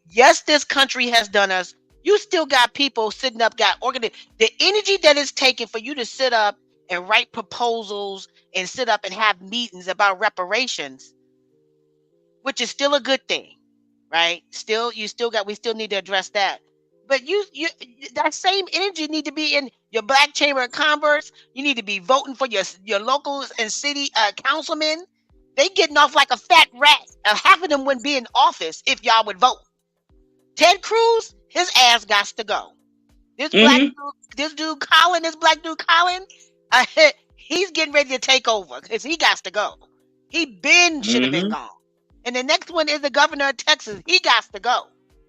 this country has done us. You still got people sitting up, got organized. The energy that it's taking for you to sit up and write proposals and sit up and have meetings about reparations, which is still a good thing, right? We still need to address that. But you that same energy need to be in your Black Chamber of Commerce. You need to be voting for your locals and city councilmen. They getting off like a fat rat. Half of them wouldn't be in office if y'all would vote. Ted Cruz, his ass got to go. This black dude Colin, he's getting ready to take over because he got to go. He should have been gone. And the next one is the governor of Texas. He got to go.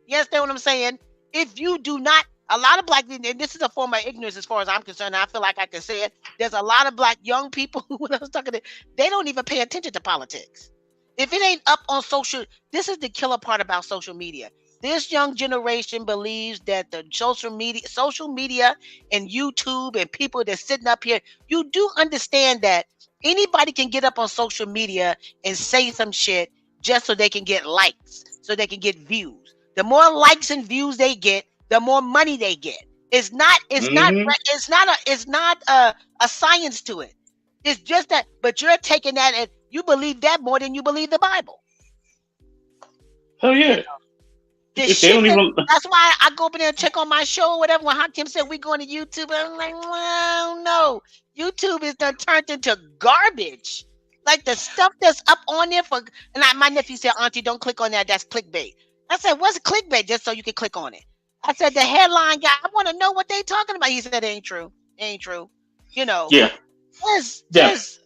You understand what I'm saying? If you do not, a lot of black, and this is a form of ignorance as far as I'm concerned, I feel like I can say it. There's a lot of black young people, when I was talking to, they don't even pay attention to politics. If it ain't up on social, this is the killer part about social media. This young generation believes that the social media and YouTube and people that's sitting up here, you do understand that anybody can get up on social media and say some shit just so they can get likes, so they can get views. The more likes and views they get, the more money they get. It's not, it's not, Mm-hmm. it's not a science to it. It's just that, but you're taking that and you believe that more than you believe the Bible. Hell You yeah. know, the They shit don't that even. that's why I go over there and check on my show or whatever. When Hakim said we going to YouTube, I'm like, well, no, YouTube is done turned into garbage. Like the stuff that's up on there for, and my nephew said, Auntie, don't click on that. That's clickbait. I said, what's clickbait? Just so you can click on it. I said, the headline guy, I want to know what they talking about. He said, it ain't true. It ain't true. You know, Yeah, yeah. there's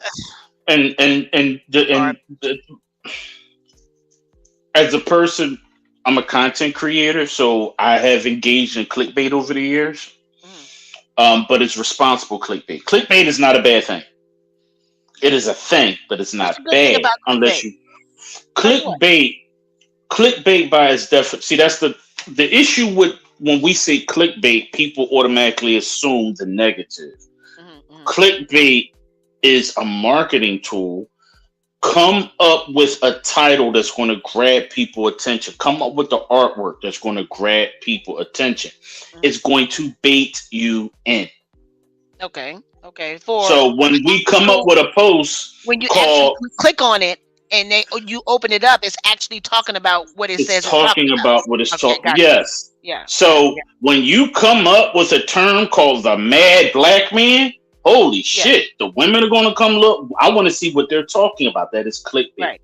And as a person, I'm a content creator, so I have engaged in clickbait over the years. mm, But it's responsible clickbait. Clickbait is not a bad thing. It is a thing, but it's what's not the good thing bad about unless clickbait? you Like what? clickbait. Clickbait by its definition. See, that's the issue with when we say clickbait. People automatically assume the negative. Mm-hmm. Clickbait is a marketing tool. Come up with a title that's going to grab people attention. Come up with the artwork that's going to grab people attention. Mm-hmm. It's going to bait you in. Okay. Okay. For So when we come up actual, with a post when you actually called click on it and you open it up, it's actually talking about what it it's says it's talking talking about what it's about. Okay, talking, got you. yes. Yeah, yeah, So when you come up with a term called the mad black man, holy yeah. shit, the women are going to come look. I want to see what they're talking about. That is clickbait. Right.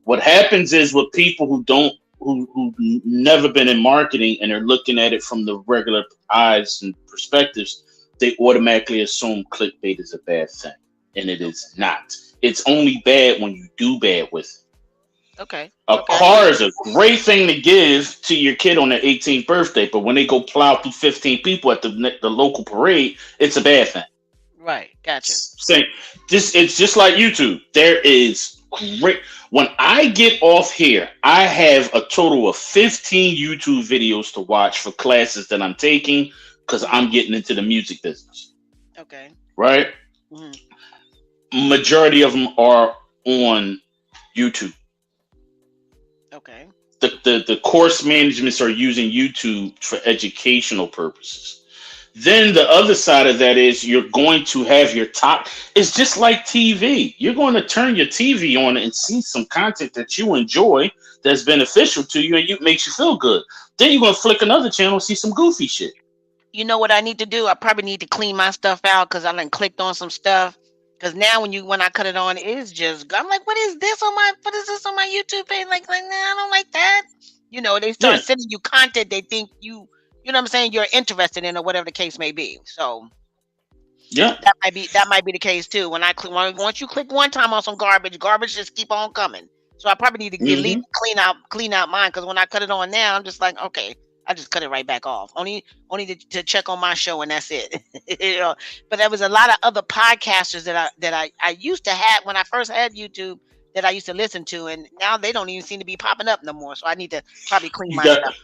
What happens is with people who don't who never been in marketing and are looking at it from the regular eyes and perspectives, they automatically assume clickbait is a bad thing, and it Okay. is not. It's only bad when you do bad with it. Okay. A Okay. I get car it. is a great thing to give to your kid on their 18th birthday, but when they go plow through 15 people at the local parade, it's a bad thing. Right. Gotcha. Saying this, it's just like YouTube. There is great. When I get off here, I have a total of 15 YouTube videos to watch for classes that I'm taking because Mm-hmm. I'm getting into the music business. Okay. Right? Mm-hmm. Majority of them are on YouTube. Okay. The course managements are using YouTube for educational purposes. Then the other side of that is you're going to have your top. It's just like TV. You're going to turn your TV on and see some content that you enjoy that's beneficial to you and you makes you feel good. Then you're going to flick another channel and see some goofy shit. You know what I need to do? I probably need to clean my stuff out because I done clicked on some stuff. Because now when I cut it on, it's just I'm like, what is this on my YouTube page? Like, nah, I don't like that. You know, they start Yeah, sending you content they think you know what I'm saying, you're interested in or whatever the case may be. So yeah, that might be the case too. Once you click one time on some garbage just keep on coming. So I probably need to get leave hmm clean out mine because when I cut it on now, I'm just like, okay, I just cut it right back off. Only to check on my show and that's it. You know, but there was a lot of other podcasters that I used to have when I first had YouTube that I used to listen to, and now they don't even seem to be popping up no more. So I need to probably clean you my got. stuff.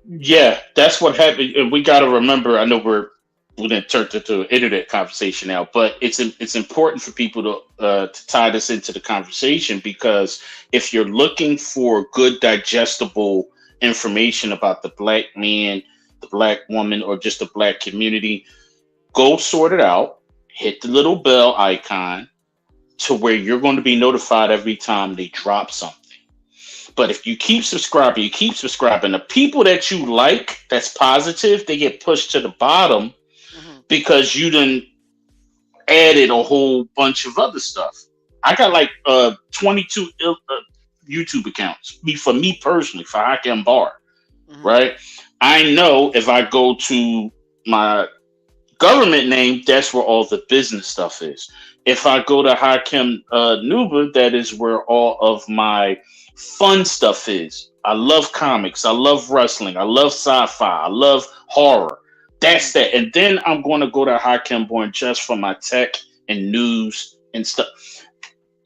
Yeah, that's what happened. And we got to remember. I know we didn't turn it to an internet conversation now, but it's important for people to tie this into the conversation because if you're looking for good digestible information about the black man, the black woman, or just the black community, go sort it out. Hit the little bell icon to where you're going to be notified every time they drop something. But if you keep subscribing, the people that you like, that's positive, they get pushed to the bottom Hmm. because you done added a whole bunch of other stuff. I got like 22 YouTube accounts. For me personally, for Hakim Bar, Hmm. right? I know if I go to my government name, that's where all the business stuff is. If I go to Hakim Nuba, that is where all of my fun stuff is. I love comics. I love wrestling. I love sci-fi. I love horror. Hmm. That's that. And then I'm going to go to Hakim Born just for my tech and news and stuff.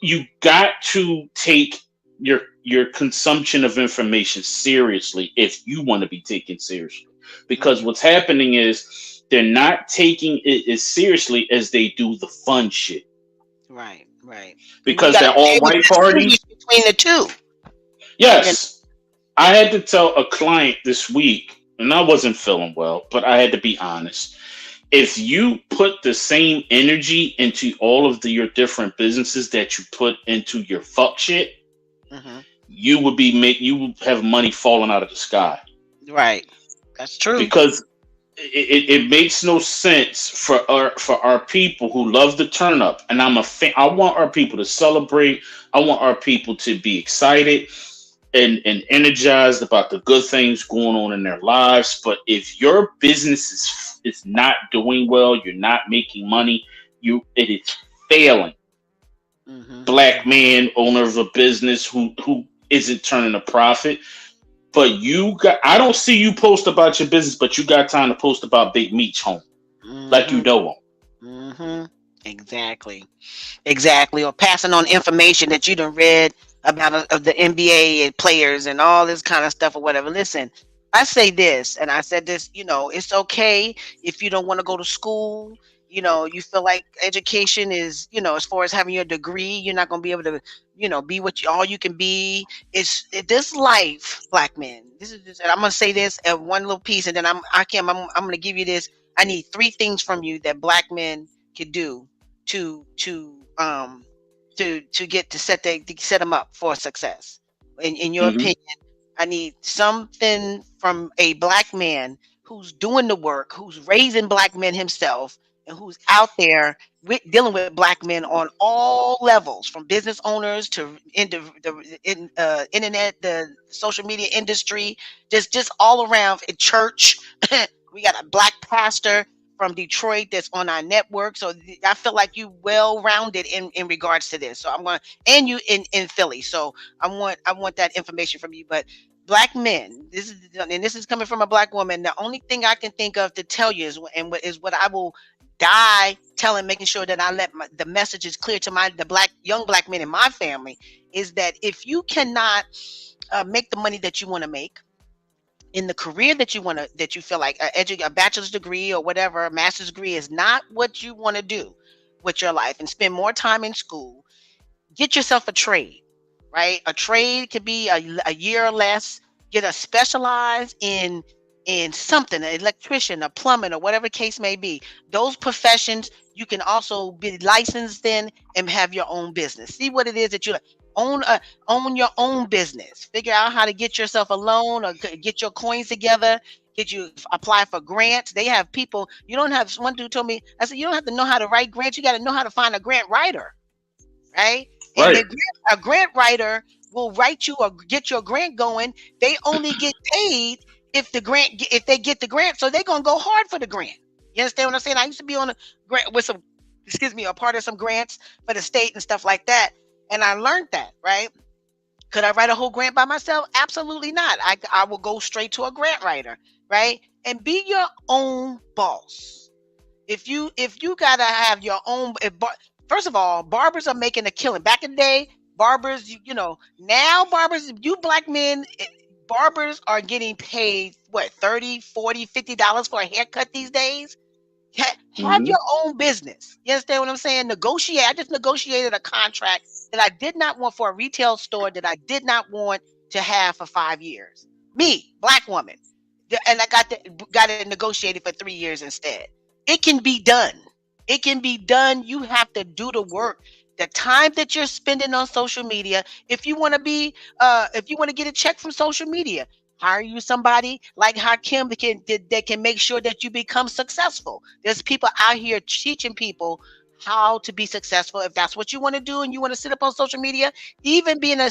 You got to take your consumption of information seriously if you want to be taken seriously. Because Mhm. what's happening is they're not taking it as seriously as they do the fun shit. Right, right. And you Because got to that be all able to white party, distinguish between the two. You know? yes, I had to tell a client this week, and I wasn't feeling well, but I had to be honest. If you put the same energy into all of your different businesses that you put into your fuck shit, Hmm. you would have money falling out of the sky. Right. That's true. Because it makes no sense for our people who love the turn up, and I'm a fan. I want our people to celebrate. I want our people to be excited and energized about the good things going on in their lives. But if your business is not doing well, you're not making money, it is failing. Hmm. Black man, owner of a business who isn't turning a profit. But I don't see you post about your business, but you got time to post about Big Meech home. Like you Hmm. know him. Hmm. Exactly. Exactly. Or passing on information that you done read about of the NBA and players and all this kind of stuff or whatever. Listen, I say this, and I said this, it's okay if you don't want to go to school. You feel like education is, as far as having your degree, you're not going to be able to, be all you can be. This life, black men. This is just, and I'm going to say this at one little piece, and then I'm going to give you this. I need three things from you that black men could do to to um to get to set them up for success. In your Hmm. opinion, I need something from a black man who's doing the work, who's raising black men himself, and who's out there dealing with black men on all levels, from business owners to internet, the social media industry, just all around in church. We got a black pastor from Detroit that's on our network. So I feel like you well rounded in regards to this. So I'm going to, and you in Philly. So I want that information from you. But black men, this is coming from a black woman. The only thing I can think of to tell you is what I will die telling, making sure that I let the message is clear to the young black men in my family, is that if you cannot make the money that you want to make in the career that you feel like a bachelor's degree or whatever, a master's degree is not what you want to do with your life, and spend more time in school, get yourself a trade, right? A trade could be a year or less. Get a specialize in something, an electrician, a plumbing, or whatever the case may be. Those professions you can also be licensed in and have your own business. See what it is that you like. Own your own business. Figure out how to get yourself a loan or get your coins together. Apply for grants. They have people. You don't have. One dude told me. I said, you don't have to know how to write grants. You got to know how to find a grant writer, right? And Right. a grant writer will write you or get your grant going. They only get paid if they get the grant, so they're gonna go hard for the grant. You understand what I'm saying? I used to be on a grant with some, excuse me, a part of some grants for the state and stuff like that, and I learned that, right? Could I write a whole grant by myself? Absolutely not. I will go straight to a grant writer, right? And be your own boss. If you gotta have your own, first of all, barbers are making a killing. Back in the day, barbers, now barbers, you black men, barbers are getting paid what, 30, 40, $50 for a haircut these days. Have Hmm. your own business. You understand what I'm saying? Negotiate. I just negotiated a contract that I did not want for a retail store that I did not want to have for 5 years. Me, black woman, and I got it negotiated for 3 years instead. It can be done. It can be done. You have to do the work. The time that you're spending on social media, if you want to get a check from social media, hire you somebody like Hakim that can make sure that you become successful. There's people out here teaching people how to be successful. If that's what you want to do and you want to sit up on social media, even being an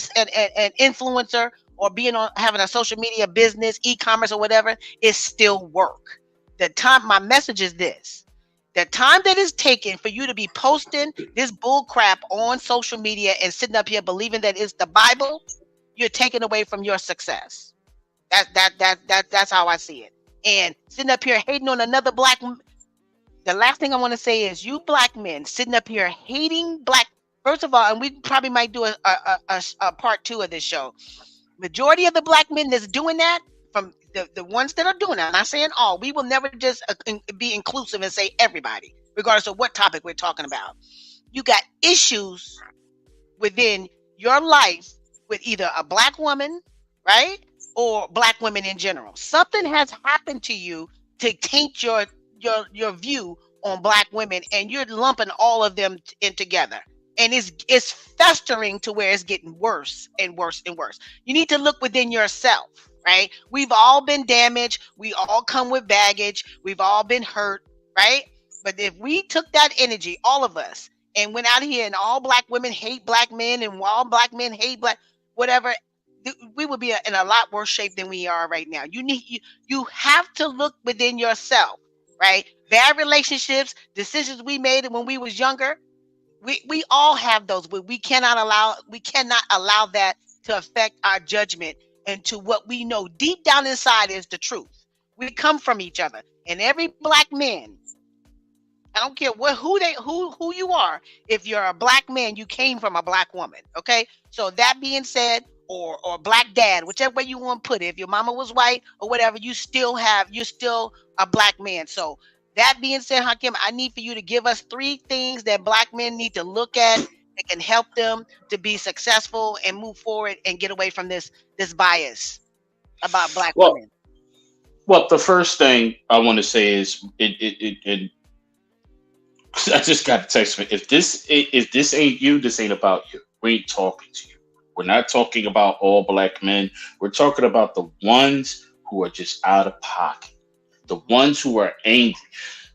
influencer or having a social media business, e-commerce or whatever, is still work. My message is this: the time that is taken for you to be posting this bull crap on social media and sitting up here believing that it's the Bible, you're taking away from your success. That's how I see it. And sitting up here hating on another the last thing I want to say is, you black men sitting up here hating black First of all, and we probably might do a part two of this show. Majority of the black men that's doing that, from the ones that are doing that, I'm not saying all, we will never just be inclusive and say everybody, regardless of what topic we're talking about. You got issues within your life with either a black woman, right, or black women in general. Something has happened to you to taint your view on black women, and you're lumping all of them in together. And it's festering to where it's getting worse and worse and worse. You need to look within yourself, right? We've all been damaged. We all come with baggage. We've all been hurt, right? But if we took that energy, all of us, and went out here and all black women hate black men and all black men hate black, whatever, we would be in a lot worse shape than we are right now. You have to look within yourself, right? Bad relationships, decisions we made when we was younger. We all have those, but we cannot allow that to affect our judgment into what we know deep down inside is the truth. We come from each other, and every black man, I don't care who you are. If you're a black man, you came from a black woman. Okay. So that being said, or black dad, whichever way you want to put it. If your mama was white or whatever, you're still a black man. So that being said, Hakim, I need for you to give us 3 things that black men need to look at that can help them to be successful and move forward and get away from this bias about black women. Well, the first thing I want to say is it I just got a text me. If this ain't you, this ain't about you. We ain't talking to you. We're not talking about all black men. We're talking about the ones who are just out of pocket, the ones who are angry.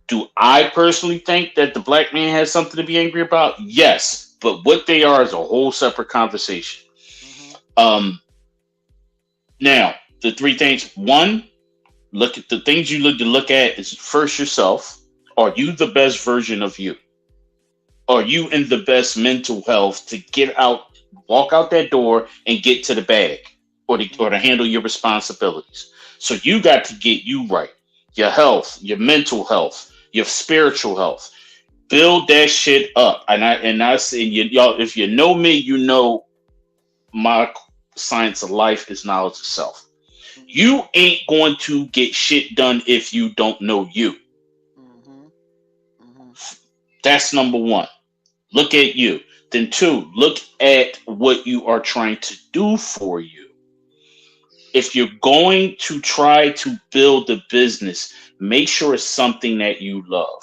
Do I personally think that the black man has something to be angry about? Yes, but what they are is a whole separate conversation. Mm-hmm. Now, the 3 things. 1, look at the things you look at is first yourself. Are you the best version of you? Are you in the best mental health to walk out that door and get to the bag or to handle your responsibilities? So you got to get you right. Your health, your mental health, your spiritual health. Build that shit up. And I say, y'all, if you know me, you know my science of life is knowledge of self. You ain't going to get shit done if you don't know you. That's number 1. Look at you. Then 2, look at what you are trying to do for you. If you're going to try to build a business, make sure it's something that you love.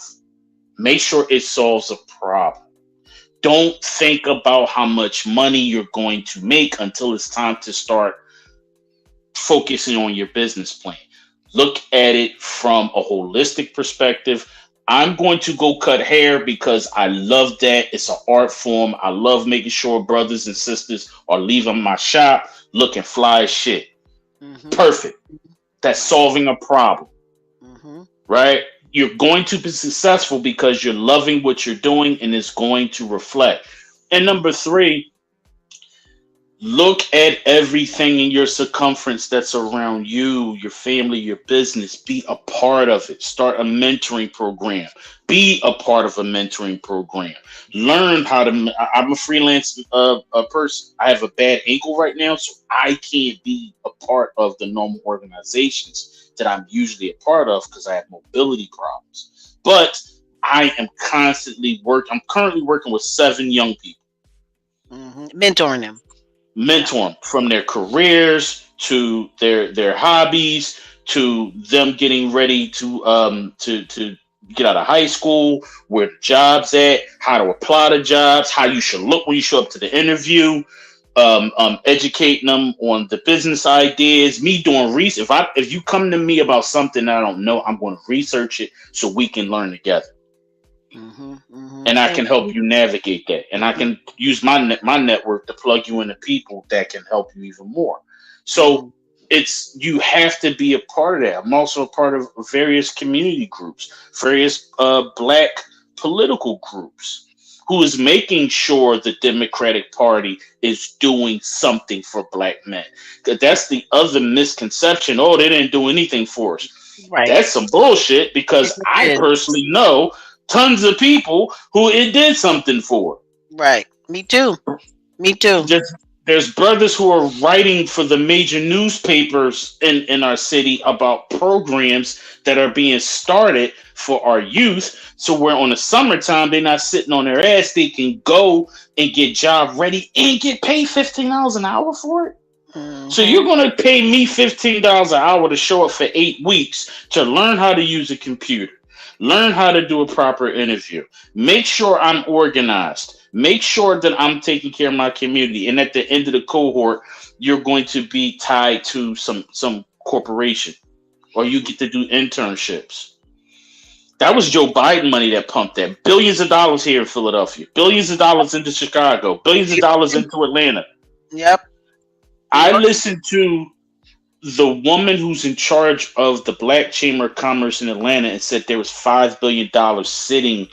Make sure it solves a problem. Don't think about how much money you're going to make until it's time to start focusing on your business plan. Look at it from a holistic perspective. I'm going to go cut hair because I love that. It's an art form. I love making sure brothers and sisters are leaving my shop looking fly as shit. Mm-hmm. Perfect. That's solving a problem. Mm-hmm. Right? You're going to be successful because you're loving what you're doing and it's going to reflect. And number 3, look at everything in your circumference that's around you, your family, your business. Be a part of it. Start a mentoring program. Be a part of a mentoring program. Learn how to. I'm a freelance person. I have a bad ankle right now, so I can't be a part of the normal organizations that I'm usually a part of because I have mobility problems. But I am constantly working. I'm currently working with 7 young people. Mm-hmm. Mentoring them. Mentor them from their careers to their hobbies to them getting ready to get out of high school, where the jobs at, how to apply to jobs, how you should look when you show up to the interview, educating them on the business ideas, me doing research. If you come to me about something I don't know, I'm going to research it so we can learn together. Mm-hmm, mm-hmm. And I can help you navigate that. And I can use my network to plug you into people that can help you even more. So you have to be a part of that. I'm also a part of various community groups, various black political groups, who is making sure the Democratic Party is doing something for black men. That's the other misconception. Oh, they didn't do anything for us. Right. That's some bullshit, because I personally know tons of people who it did something for. Right. Me too. Me too. There's brothers who are writing for the major newspapers in our city about programs that are being started for our youth. So where on the summertime they're not sitting on their ass, they can go and get job ready and get paid $15 an hour for it. So you're Hmm. going to pay me $15 an hour to show up for 8 weeks to learn how to use a computer, learn how to do a proper interview, make sure I'm organized, make sure that I'm taking care of my community. And at the end of the cohort, you're going to be tied to some corporation or you get to do internships. That was Joe Biden money that pumped that. Billions of dollars here in Philadelphia, billions of dollars into Chicago, billions of dollars into Atlanta. Yep. New I York. listened to the woman who's in charge of the Black Chamber of Commerce in Atlanta and said there was $5 billion sitting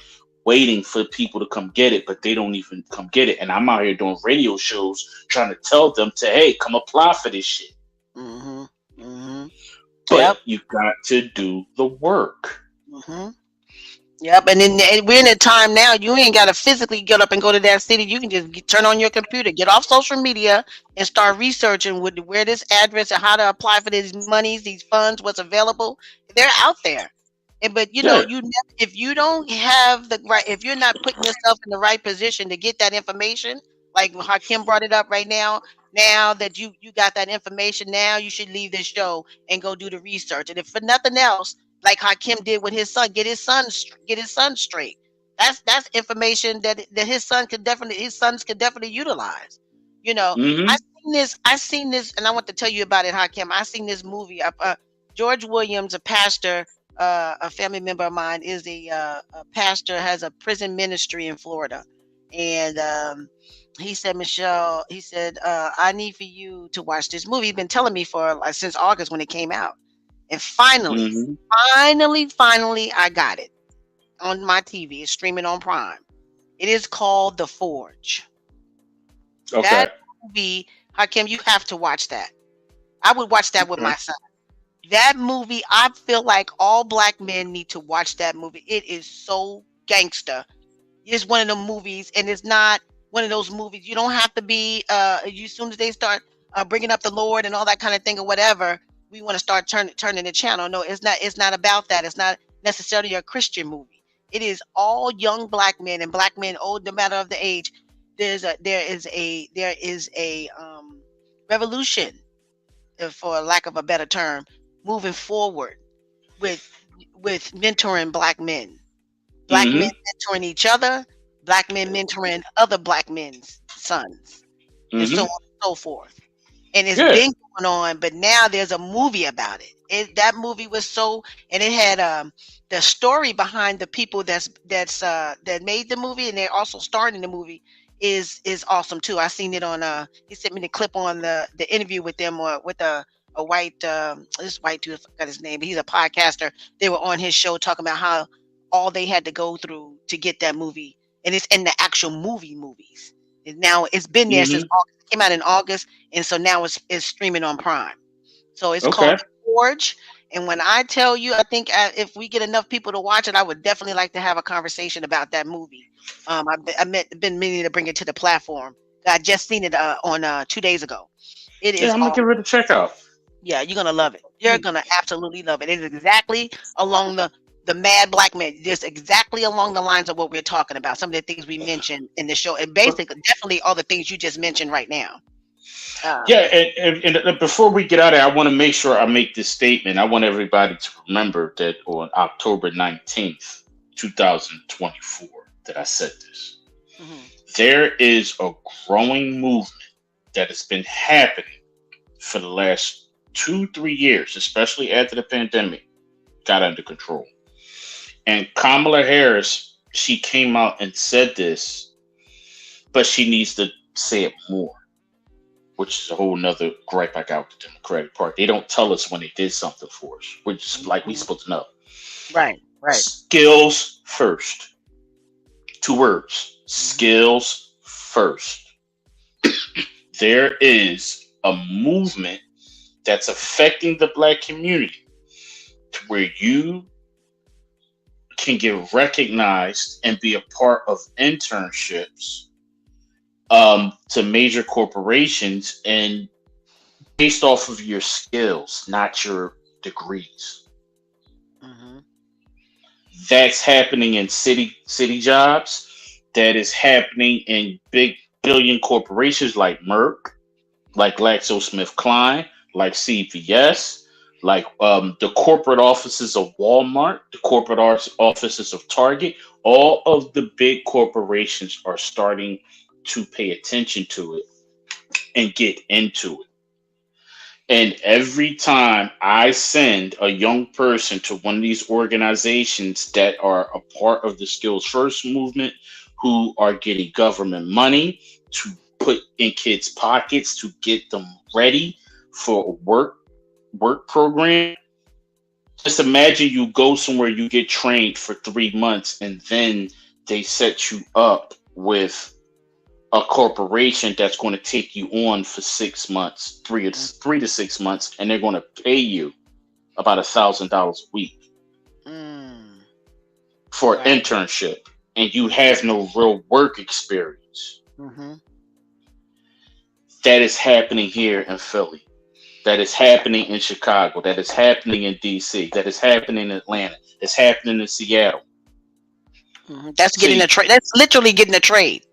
waiting for people to come get it, but they don't even come get it. And I'm out here doing radio shows trying to tell them to, hey, come apply for this shit. Hmm. Hmm. But Yep. you got to do the work. Hmm. Yep, and we're in a time now. You ain't got to physically get up and go to that city. You can just turn on your computer, get off social media, and start researching where this address and how to apply for these monies, these funds, what's available. They're out there. But Yeah. if you don't have the right, if you're not putting yourself in the right position to get that information, like how Kim brought it up right now. Now that you got that information, now you should leave this show and go do the research. And if for nothing else, like how Kim did with his son, get his son straight. That's information that his sons could definitely utilize. You know, Mm-hmm. I seen this, and I want to tell you about it, Hakim. I seen this movie. George Williams, a pastor, a family member of mine, is a pastor, has a prison ministry in Florida, and he said, Michelle, he said, I need for you to watch this movie. He's been telling me for like since August when it came out. And Mm-hmm. finally, I got it on my TV. It's streaming on Prime. It is called The Forge. That Okay. movie, Hakim, you have to watch that. I would watch that with Okay. my son. That movie, I feel like all black men need to watch that movie. It is so gangster. It's one of the movies, and it's not one of those movies. You don't have to be. As soon as they start bringing up the Lord and all that kind of thing or whatever, we want to start turning the channel. No, it's not. It's not about that. It's not necessarily a Christian movie. It is all young black men and black men, old no matter of the age. There is a revolution, for lack of a better term, moving forward with mentoring black men Mm-hmm. mentoring each other, black men mentoring other black men's sons, and so on Mm-hmm. and so forth. And it's Yeah. been going on, but now there's a movie about it. That movie was and it had the story behind the people that made the movie, and they're also starring in the movie is awesome too. I seen it on he sent me the clip on the interview with them or with a white this white dude, I forgot his name, but he's a podcaster. They were on his show talking about how all they had to go through to get that movie, and it's in the actual movies. And now it's been there since Mm-hmm. August. It came out in August, and so now it's streaming on Prime. So it's called Okay. The Forge. And when I tell you, I think if we get enough people to watch it, I would definitely like to have a conversation about that movie. Been meaning to bring it to the platform. I just seen it on 2 days ago. It Yeah, is I'm gonna all, give it a check out. yeah, you're gonna love it. You're gonna absolutely love it. It is exactly along the mad black man. Just exactly along the lines of what we're talking about. Some of the things we mentioned in the show, and basically, definitely all the things you just mentioned right now. Yeah, Um, and before we get out of here, I want to make sure I make this statement. I want everybody to remember that on October 19th, 2024, that I said this. mhm, There is a growing movement that has been happening for the last 2, 3 years, especially after the pandemic got under control. And Kamala Harris, she came out and said this, but she needs to say it more, which is a whole nother gripe I got with the Democratic Party. They don't tell us when they did something for us. We're just like we mhm. supposed to know. Right, right. Skills first. 2 words. Mhm, Skills first. There is a movement that's affecting the black community to where you can get recognized and be a part of internships to major corporations, and based off of your skills, not your degrees. Mm-hmm. That's happening in city jobs. That is happening in big billion corporations like Merck, like GlaxoSmithKline, like CVS, like the corporate offices of Walmart, the corporate offices of Target. All of the big corporations are starting to pay attention to it and get into it. And every time I send a young person to one of these organizations that are a part of the Skills First movement, who are getting government money to put in kids' pockets to get them ready for a work program, just imagine you go somewhere, you get trained for 3 months, and then they set you up with a corporation that's going to take you on for 6 months, three to 6 months, and they're going to pay you about $1,000 a week Mm. for an Right. internship, and you have no real work experience. Mm-hmm. That is happening here in Philly. That is happening in Chicago. That is happening in DC. That is happening in Atlanta. That's happening in Seattle. Mm-hmm. That's getting a See, trade. That's literally getting a trade.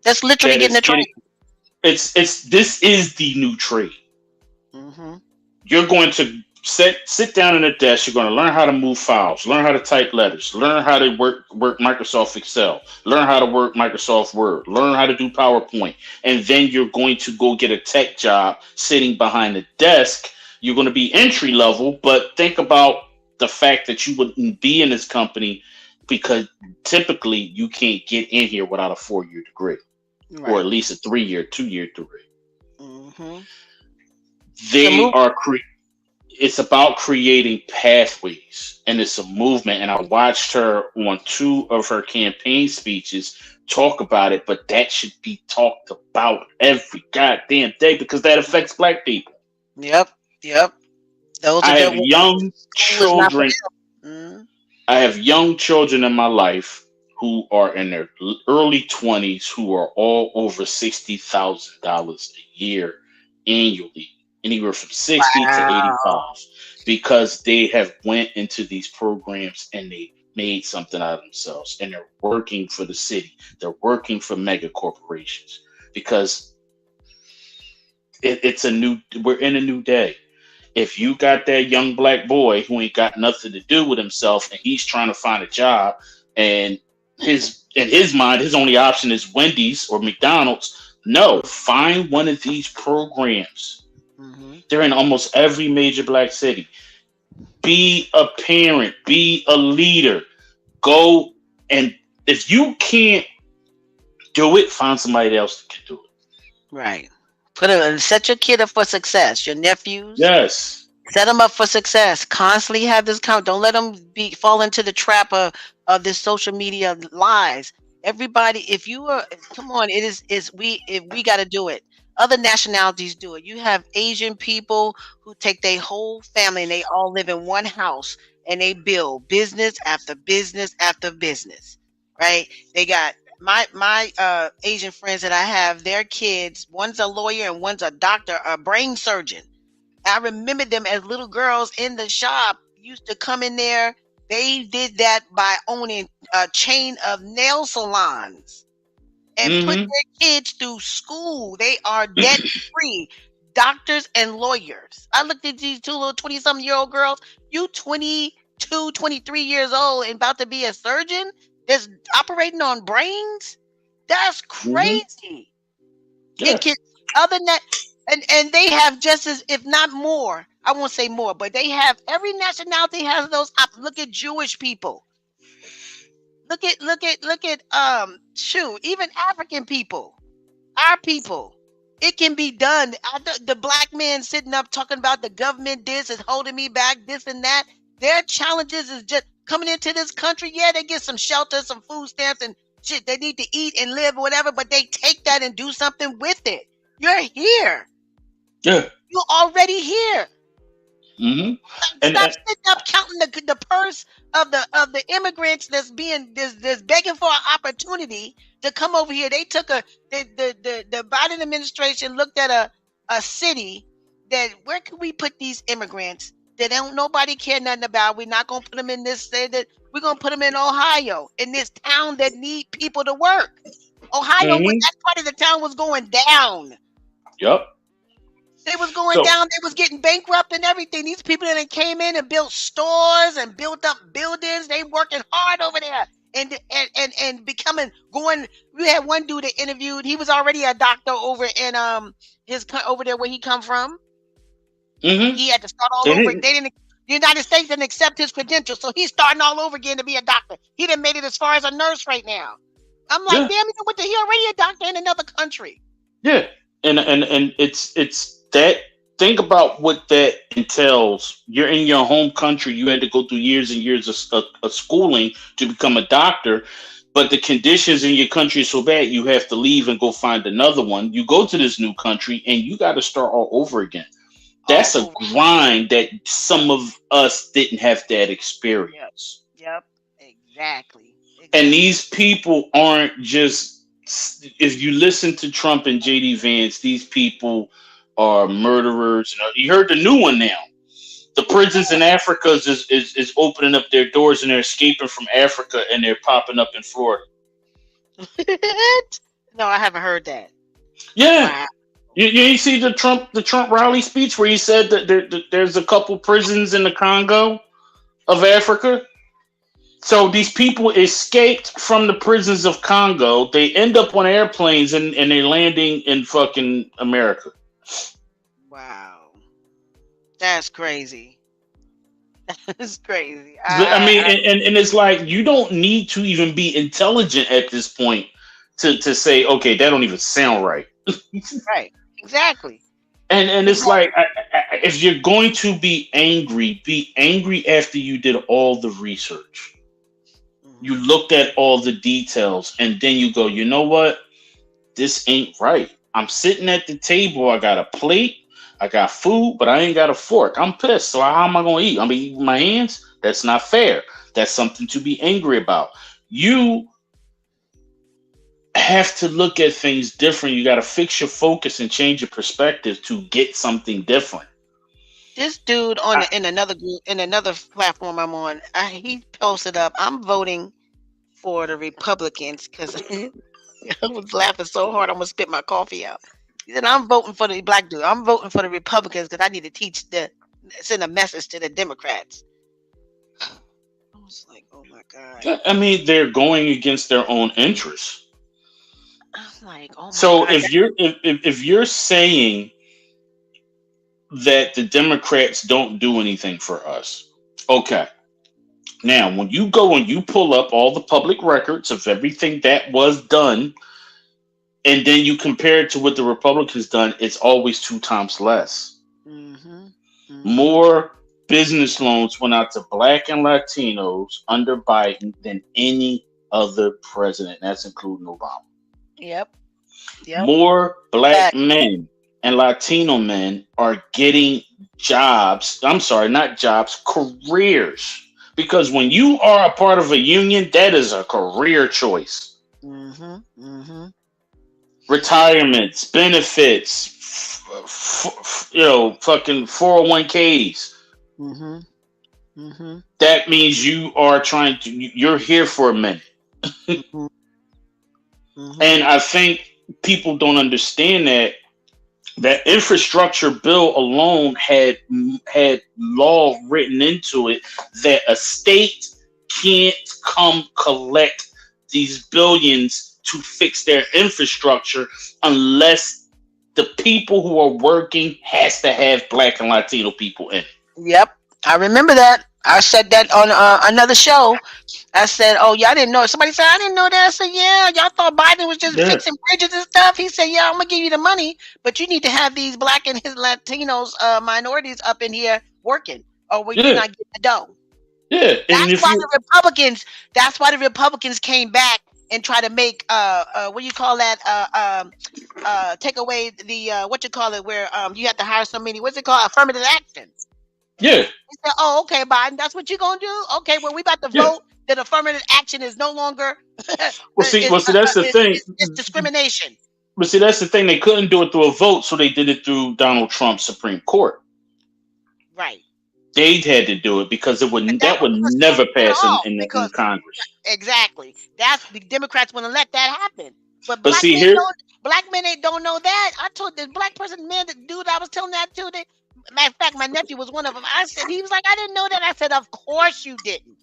That's literally that getting is a getting trade. it's this is the new trade. Mm-hmm. You're going to sit down at a desk. You're going to learn how to move files, learn how to type letters, learn how to work Microsoft Excel, learn how to work Microsoft Word, learn how to do PowerPoint, and then you're going to go get a tech job sitting behind the desk. You're going to be entry level, but think about the fact that you wouldn't be in this company because typically you can't get in here without a 4 year degree or Right. at least a 3 year, 2 year degree. Mm-hmm. The They move. are it's about creating pathways, and it's a movement, and I watched her on two of her campaign speeches talk about it, but that should be talked about every goddamn day because that affects black people. Yep. Yep. Those are I the have young school is not for children. them. I have young children in my life who are in their early 20s who are all over $60,000 a year annually, anywhere from 60 to Wow. 85, because they have went into these programs and they made something out of themselves, and they're working for the city. They're working for mega corporations because it's a new, we're in a new day. If you got that young black boy who ain't got nothing to do with himself and he's trying to find a job, and his in his mind his only option is Wendy's or McDonald's, no, find one of these programs. Mm-hmm. They're in almost every major black city. Be a parent, be a leader. Go, and if you can't do it, find somebody else that can do it. Right. Set your kid up for success. Your nephews, Yes. set them up for success. Constantly have this count. Don't let them be fall into the trap of this social media lies. Everybody, if you are, come on, is we if we got to do it. Other nationalities do it. You have Asian people who take their whole family and they all live in one house and they build business after business after business. Right? They got my Asian friends that I have. Their kids, one's a lawyer and one's a doctor, a brain surgeon. I remember them as little girls in the shop used to come in there. They did that by owning a chain of nail salons and put Mm-hmm. their kids through school. They are debt free. Doctors and lawyers. I looked at these two little 20 something year old girls. You 22, 23 years old and about to be a surgeon that's operating on brains? That's Mm-hmm. crazy. It Yeah. can other than that, and they have just as if not more. I won't say more, but they have every nationality has those. Look at Jewish people. Look at shoot, even African people, our people. It can be done. The black man sitting up talking about the government this is holding me back, this and that. Their challenges is just coming into this country. Yeah, they get some shelter, some food stamps, and shit. They need to eat and live, or whatever. But they take that and do something with it. You're here. Yeah. You're already here. Mm-hmm. And, Stop and sitting up counting the purse of the immigrants that's begging for an opportunity to come over here. They took the Biden administration looked at a city that where can we put these immigrants that don't nobody care nothing about. We're not gonna put them in this state. That we're gonna put them in Ohio, in this town that need people to work. Ohio, mm-hmm. that part of the town was going down. Yep. They was going So down. They was getting bankrupt and everything. These people that came in and built stores and built up buildings. They working hard over there and becoming going. We had one dude that interviewed. He was already a doctor over in his over there where he come from. mm-hmm. He had to start all And over. They didn't. The United States didn't accept his credentials, so he's starting all over again to be a doctor. He done made it as far as a nurse right now. I'm like, yeah, damn, he already a doctor in another country. yeah. And it's that. Think about what that entails. You're in your home country. You had to go through years and years of schooling to become a doctor, but the conditions in your country are so bad you have to leave and go find another one. You go to this new country and you got to start all over again. That's a Over. grind that some of us didn't have that Yep. experience. Yep. Exactly. And these people aren't just, if you listen to Trump and JD Vance, these people are murderers. You heard the new one now. The prisons in Africa is opening up their doors and they're escaping from Africa and they're popping up in Florida. No, I haven't heard that. Yeah. Wow. You see the Trump rally speech where he said that there's a couple prisons in the Congo of Africa. So these people escaped from the prisons of Congo. They end up on airplanes and they're landing in fucking America. Wow. That's crazy. That's crazy. I mean, and it's like you don't need to even be intelligent at this point to say, okay, that don't even sound right. Right. Exactly. And it's like, if you're going to be angry after you did all the research. You looked at all the details and then you go, you know what? This ain't right. I'm sitting at the table. I got a plate. I got food, but I ain't got a fork. I'm pissed. So how am I going to eat? I'm going to eat with my hands? That's not fair. That's something to be angry about. You have to look at things different. You got to fix your focus and change your perspective to get something different. This dude in another group, in another platform I'm on, he posted up, I'm voting for the Republicans because I was laughing so hard I'm gonna spit my coffee out. He said, I'm voting for the black dude. I'm voting for the Republicans because I need to send a message to the Democrats. I was like, oh my God. I mean, they're going against their own interests. I was like, oh my So God. if you're saying that the Democrats don't do anything for us, okay. Now, when you go and you pull up all the public records of everything that was done, and then you compare it to what the Republicans done, it's always 2 times less. Mm-hmm. Mm-hmm. More business loans went out to Black and Latinos under Biden than any other president. That's including Obama. Yep. More Black men and Latino men are getting jobs. I'm sorry, not jobs, careers. Because when you are a part of a union, that is a career choice. Mm-hmm. Mm-hmm. Retirements, benefits, fucking 401ks. Mm-hmm. Mm-hmm. That means you're here for a minute. Mm-hmm. Mm-hmm. And I think people don't understand that infrastructure bill alone had law written into it that a state can't come collect these billions to fix their infrastructure unless the people who are working has to have Black and Latino people in it. Yep, I remember that. I said that on another show. I said, "Oh, y'all didn't know." Somebody said, "I didn't know that." I said, "Yeah, y'all thought Biden was just fixing bridges and stuff." He said, "Yeah, I'm gonna give you the money, but you need to have these Black and his Latinos minorities up in here working, or you're not getting the dough." Yeah, that's why the Republicans. That's why the Republicans came back and try to make what do you call that? Take away the what you call it, where you have to hire so many. What's it called? Affirmative action. Yeah, He said, "Oh, okay, Biden, that's what you're gonna do. Okay, well, we about to yeah. vote that affirmative action is no longer Well, see, that's the thing. it's discrimination." But see, that's the thing. They couldn't do it through a vote, so they did it through Donald Trump's Supreme Court. Right. They had to do it because But that that would was never stupid at pass all in because Congress. exactly that's the Democrats want to let that happen. But But see here, black men ain't don't know that. I told the black person, man, the dude I was telling that to, matter of fact, my nephew was one of them. I said, he was like, I didn't know that. I said, of course you didn't.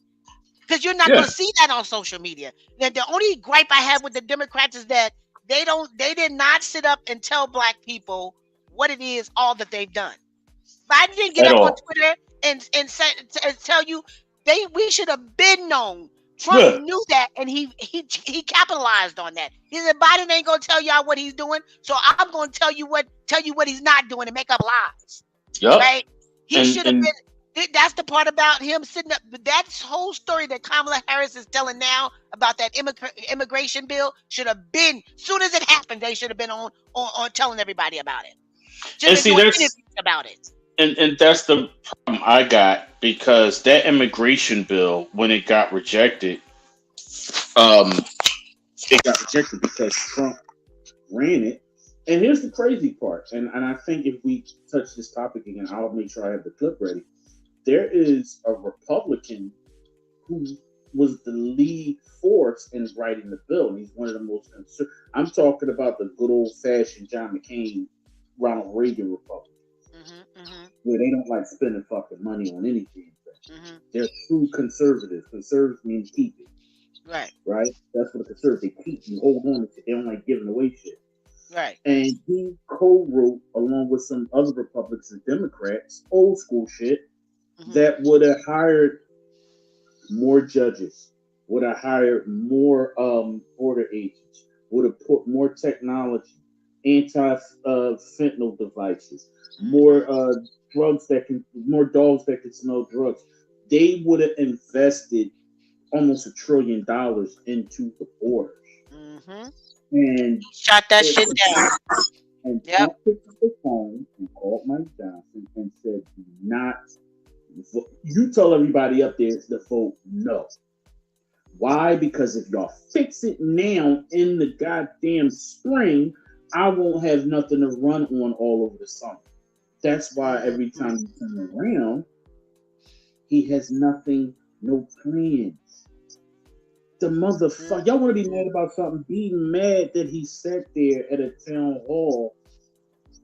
Because you're not going yeah, to see that on social media. The only gripe I have with the Democrats is that they did not sit up and tell black people what it is, all that they've done. Biden didn't get at up on all. Twitter and tell you we should have been known. Trump Yeah, knew that, and he capitalized on that. He said Biden ain't gonna tell y'all what he's doing, so I'm gonna tell you what he's not doing and make up lies. yup. Right? He should have And been. That's the part about him sitting up. That whole story that Kamala Harris is telling now about that immigration bill should have been. Soon as it happened, they should have been on telling everybody about it. Should and have been see doing that's interviews about it. and that's the problem I got because that immigration bill when it got rejected, um, it got rejected because Trump ran it. And here's the crazy part, and I think if we touch this topic again, I'll make sure I have the clip ready. There is a Republican who was the lead force in writing the bill, and he's one of the most I'm talking about the good old fashioned John McCain, Ronald Reagan Republic, where they don't like spending fucking money on anything. They're true conservatives. Conservatives means keep it. Right. Right? That's what a conservative they keep. You hold on to it. They don't like giving away shit. Right. And he co-wrote, along with some other Republicans and Democrats, old school shit that would have hired more judges, would have hired more border agents, would have put more technology, anti-fentanyl devices, more dogs that can smell drugs. They would have invested almost $1 trillion into the borders. And shot that shit down. And Trump picked up the phone and called Mike Johnson and said, "Do not vote. You tell everybody up there to vote no." Why? Because if y'all fix it now in the goddamn spring, I won't have nothing to run on all over the summer. That's why every time you turn around, he has nothing, no plans. The motherfucker, y'all want to be mad about something? Be mad that he sat there at a town hall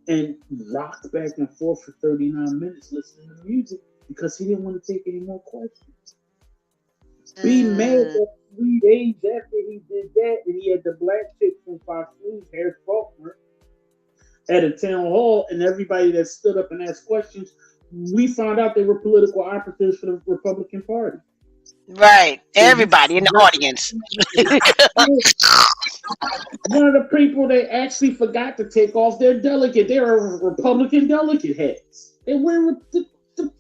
and rocked back and forth for 39 minutes listening to music because he didn't want to take any more questions. Be mad that 3 days after he did that, and he had the black chick from Fox News, Harris Faulkner, at a town hall, and everybody that stood up and asked questions, we found out they were political operatives for the Republican Party. Right. Everybody in the audience. One of the people they actually forgot to take off their delegate. They are Republican delegate heads. They wear the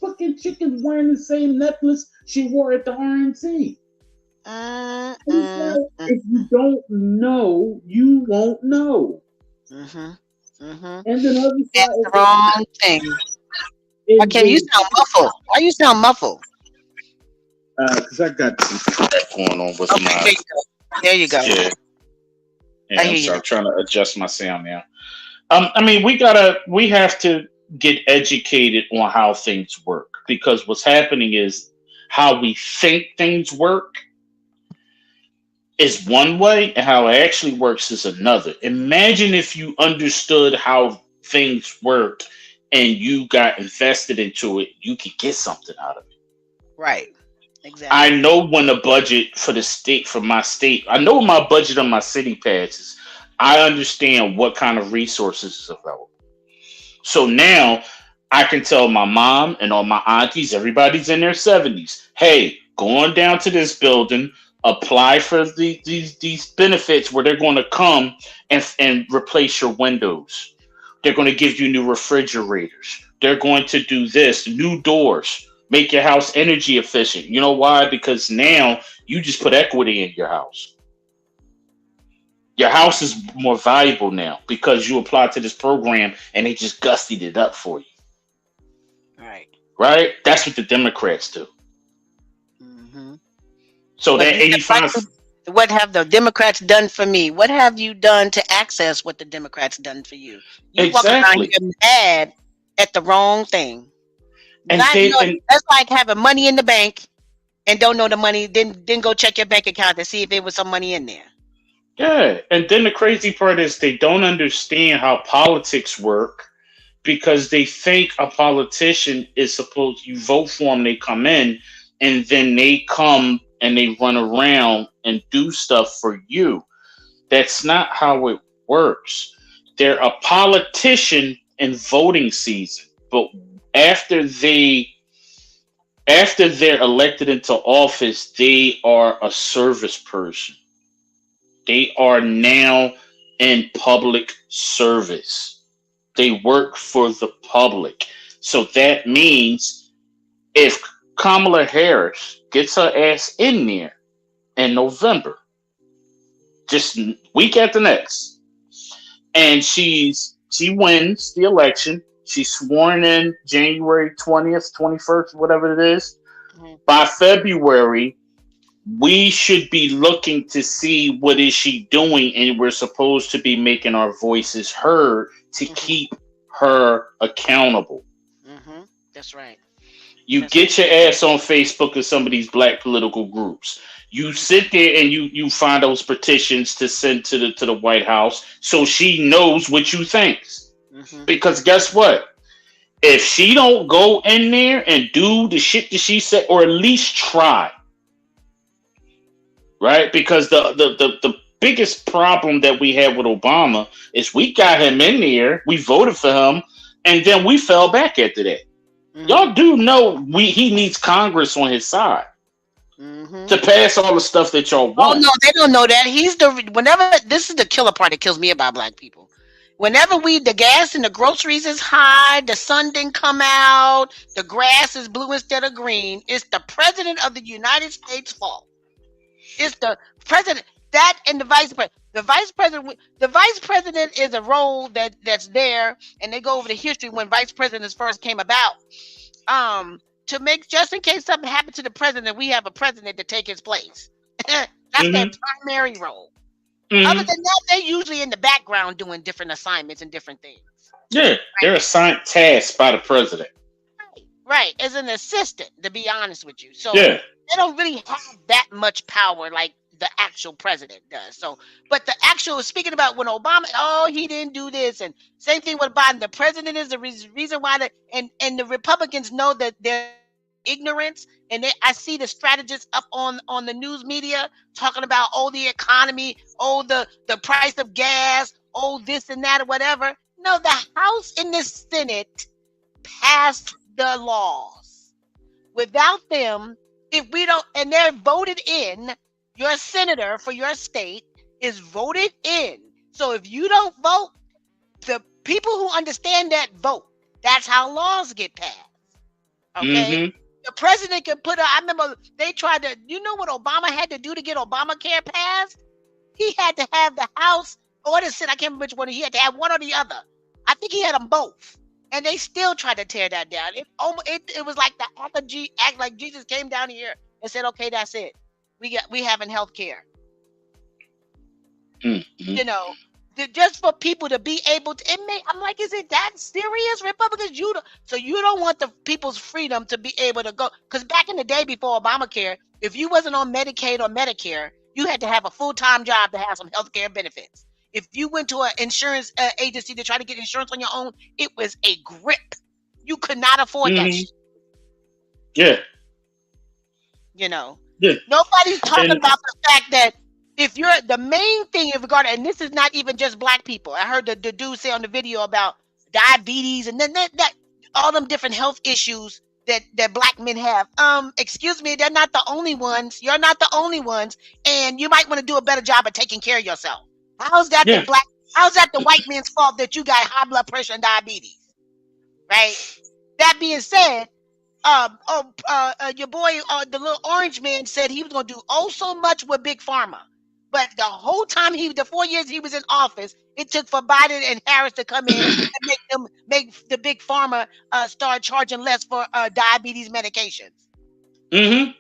fucking chicken's wearing the same necklace she wore at the RNC. If you don't know, you won't know. And then other side, that's the wrong thing. Okay, you sound muffled. Why you sound muffled? Because I got some feedback going on with my. There you go. Yeah. So I'm trying to adjust my sound now. I mean, we have to get educated on how things work because what's happening is how we think things work is one way and how it actually works is another. Imagine if you understood how things work and you got invested into it, you could get something out of it. Right. Exactly. I know when the budget for the state, for my state, I know my budget on my city passes. I understand what kind of resources is available. So now I can tell my mom and all my aunties, everybody's in their 70s, hey, go on down to this building, apply for these benefits where they're going to come and replace your windows. They're going to give you new refrigerators. They're going to do this, new doors, make your house energy efficient. You know why? Because now you just put equity in your house. Your house is more valuable now because you applied to this program and they just gussied it up for you. Right. right? That's what the Democrats do. Mm-hmm. So But that you said, 85, what have the Democrats done for me? What have you done to access what the Democrats done for you? You walking around exactly. here mad at the wrong thing. And Not they know and that's like having money in the bank and don't know the money. Then go check your bank account to see if there was some money in there. yeah, and then the crazy part is they don't understand how politics work because they think a politician is supposed you vote for them, they come in, and then they come and they run around and do stuff for you. That's not how it works. They're a politician in voting season, but after they after they're elected into office, they are a service person. They are now in public service. They work for the public. So that means if Kamala Harris gets her ass in there in November, just week after next, and she wins the election, she's sworn in January 20th, 21st, whatever it is. Mm-hmm. By February, we should be looking to see what is she doing, and we're supposed to be making our voices heard to Mm-hmm. keep her accountable. Mm-hmm. That's right. You That's right. get your ass on Facebook or some of these black political groups. You sit there and you find those petitions to send to the White House so she knows what you think. Mm-hmm. Because guess what? If she don't go in there and do the shit that she said, or at least try, right? Because the biggest problem that we had with Obama is we got him in there, we voted for him, and then we fell back after that. Mm-hmm. Y'all do know he needs Congress on his side Mm-hmm. to pass all the stuff that y'all Oh want. no, they don't know that. Whenever this is the killer part that kills me about black people. Whenever the gas in the groceries is high, the sun didn't come out, the grass is blue instead of green, it's the president of the United States' fault. It's the president that and the vice president. The vice president is a role that's there, and they go over the history when vice presidents first came about. To make just in case something happened to the president, we have a president to take his place. That's their primary role. Other than that, they're usually in the background doing different assignments and different things. Yeah, right? They're assigned tasks by the president. Right, as an assistant, to be honest with you. So yeah, they don't really have that much power like the actual president does. So, but the actual, speaking about when Obama, he didn't do this, and same thing with Biden. The president is the reason why and the Republicans know that they're ignorance, and I see the strategists up on the news media talking about the economy, the price of gas, this and that or whatever. No, the House and the Senate passed the laws. Without them, if we don't, and they're voted in, your senator for your state is voted in. So if you don't vote, the people who understand that vote. That's how laws get passed. Okay? Mm-hmm. The president can I remember they tried to, you know what Obama had to do to get Obamacare passed? He had to have the House or the Senate, I can't remember which one, he had to have one or the other. I think he had them both. And they still tried to tear that down. It was like the act like Jesus came down here and said, okay, that's it. We having health care. Mm-hmm. You know, just for people to be able to, I'm like, is it that serious, Republicans? So you don't want the people's freedom to be able to go, because back in the day before Obamacare, if you wasn't on Medicaid or Medicare, you had to have a full-time job to have some health care benefits. If you went to an insurance agency to try to get insurance on your own, it was a grip. You could not afford that shit. Yeah. You know, yeah. Nobody's talking about the fact that if you're the main thing in regard, and this is not even just black people. I heard the dude say on the video about diabetes and then that all them different health issues that black men have. Excuse me, they're not the only ones. You're not the only ones, and you might want to do a better job of taking care of yourself. How's that how's that the white man's fault that you got high blood pressure and diabetes? Right? That being said, your boy, the little orange man said he was going to do so much with Big Pharma. But the whole time the 4 years he was in office, it took for Biden and Harris to come in and make the big pharma start charging less for diabetes medications. Mm-hmm.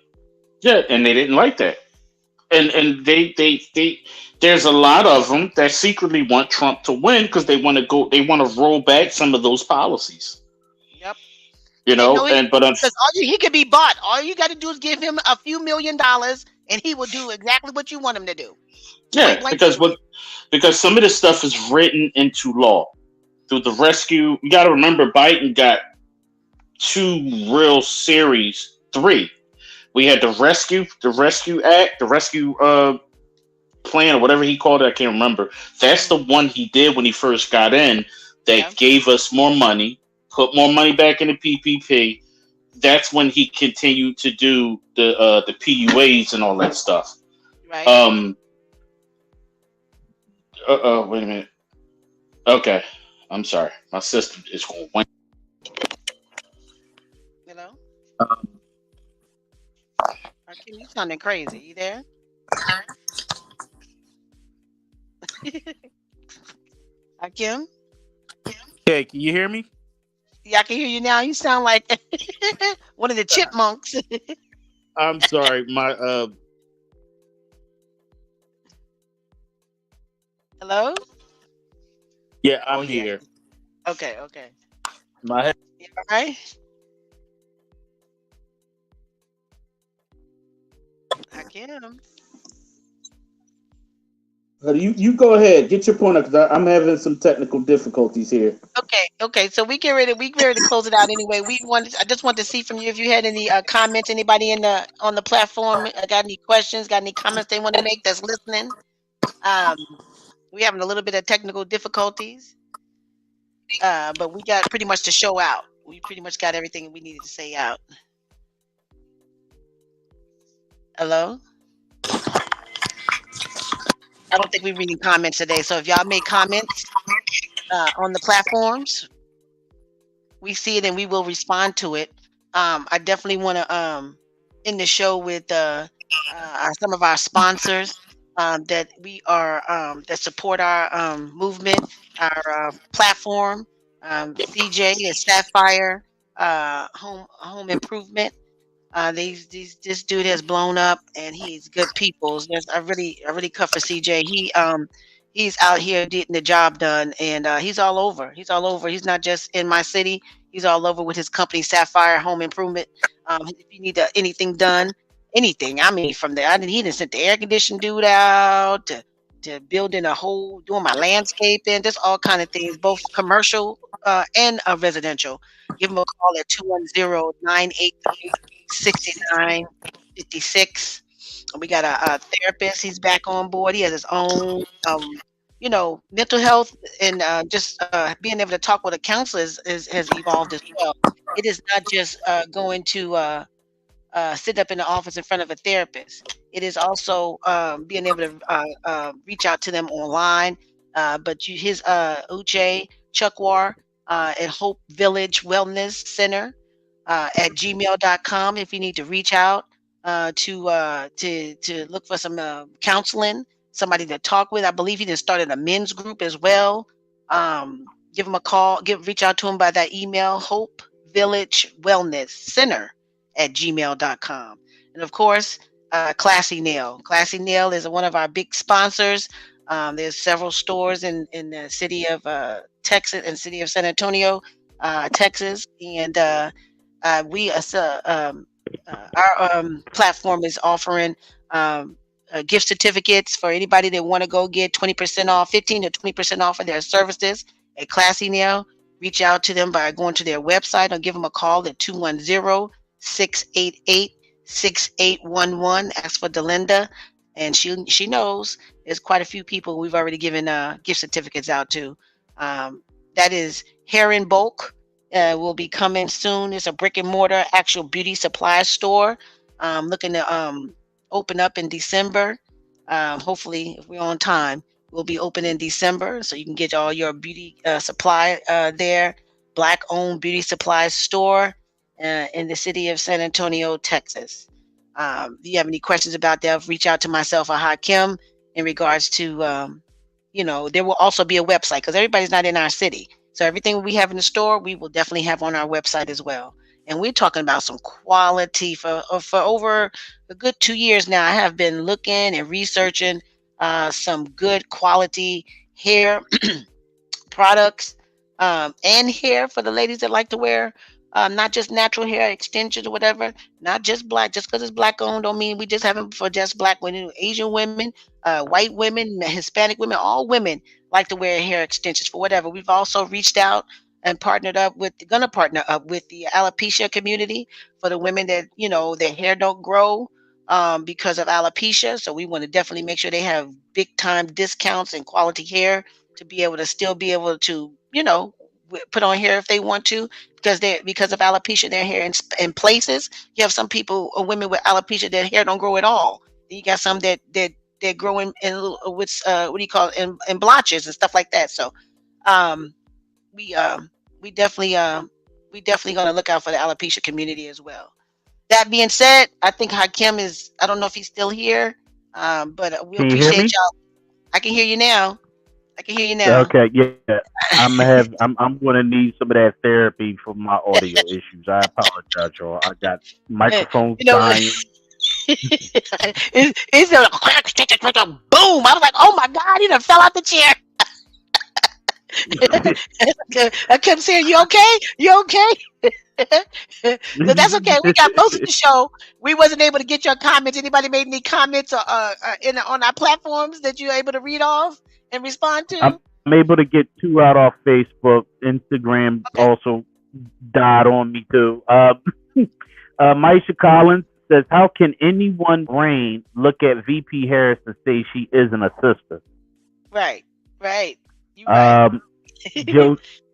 Yeah, and they didn't like that. And they there's a lot of them that secretly want Trump to win because they want to roll back some of those policies. Yep. You They know know, and but because he could be bought. All you got to do is give him a few $1 million, and he will do exactly what you want him to do. Point yeah, blank. because some of this stuff is written into law through the rescue. You got to remember, Biden got two real series, three. We had the rescue act, the rescue plan or whatever he called it. I can't remember. That's the one he did when he first got in. That gave us more money, put more money back in the PPP. That's when he continued to do the PUAs and all that stuff. Right. Wait a minute. Okay, I'm sorry. My system is going. Hello. Hakeem, you sounding crazy. You there? Hakeem? Hey, can you hear me? Yeah, I can hear you now. You sound like one of the chipmunks. I'm sorry, my Hello? yeah, I'm here. Okay. My head. You all right? Hakeem. You go ahead, get your point up because I'm having some technical difficulties here. Okay. So we get ready to close it out anyway. I just want to see from you if you had any comments. Anybody on the platform got any questions? Got any comments they want to make? That's listening. We having a little bit of technical difficulties, but we got pretty much the show out. We pretty much got everything we needed to say out. Hello. I don't think we're reading comments today. So if y'all make comments on the platforms, we see it and we will respond to it. I definitely want to end the show with some of our sponsors that we are that support our movement, our platform. CJ is Sapphire Home Improvement. This dude has blown up and he's good people. I really cut for CJ. He's out here getting the job done and he's all over. He's not just in my city. He's all over with his company Sapphire Home Improvement. If you need anything done, anything. I mean, from there, he didn't sent the air conditioning dude out to building doing my landscaping, just all kind of things, both commercial and residential. Give him a call at 210-983-6956. We got a therapist. He's back on board. He has his own, mental health and just being able to talk with a counselor has evolved as well. It is not just going to sit up in the office in front of a therapist. It is also being able to reach out to them online. But his Uche Chukwar at Hope Village Wellness Center at gmail.com if you need to reach out to look for some counseling, somebody to talk with. I believe he just started a men's group as well. Give him a call, reach out to him by that email, Hope Village Wellness Center at gmail.com. And of course, Classy Nail. Classy Nail is one of our big sponsors. There's several stores in the city of Texas and city of San Antonio, Texas. And our platform is offering gift certificates for anybody that want to go get 20% off, 15 to 20% off of their services at Classy Nail. Reach out to them by going to their website or give them a call at 210-688-6811. Ask for Delinda, and she knows there's quite a few people we've already given gift certificates out to. That is Hair in Bulk. Will be coming soon. It's a brick and mortar actual beauty supply store. Looking to open up in December. Hopefully, if we're on time, we'll be open in December, so you can get all your beauty supply there. Black-owned beauty supply store in the city of San Antonio, Texas. If you have any questions about that, reach out to myself or Hakim. in regards to, there will also be a website because everybody's not in our city. So everything we have in the store, we will definitely have on our website as well. And we're talking about some quality for over a good 2 years now. I have been looking and researching some good quality hair products, and hair for the ladies that like to wear, not just natural hair extensions or whatever, not just black. Just because it's black owned don't mean we just have it for just black women. Asian women, white women, Hispanic women, all women like to wear hair extensions for whatever. We've also reached out and gonna partner up with the alopecia community for the women that their hair don't grow because of alopecia. So we want to definitely make sure they have big time discounts and quality hair to be able to still be able to put on hair if they want to, because of alopecia their hair in places. You have some people or women with alopecia their hair don't grow at all. Then you got some that grow with what do you call it, in blotches and stuff like that. So um we we definitely going to look out for the alopecia community as well. That being said, I think Hakim is, I don't know if he's still here, but we Can you hear appreciate me? y'all. I can hear you now. Okay, yeah. I'm gonna need some of that therapy for my audio issues. I apologize, y'all. I got microphones You know, dying. it's a boom. I was like, oh my God, he done fell out the chair. I kept saying, you okay? You okay? But that's okay. We got most of the show. We wasn't able to get your comments. Anybody made any comments on our platforms that you're able to read off and respond to? I'm able to get two out off Facebook. Instagram Okay. also died on me too. Maisha Collins says, "How can anyone brain look at VP Harris and say she isn't a sister?" Right. You right.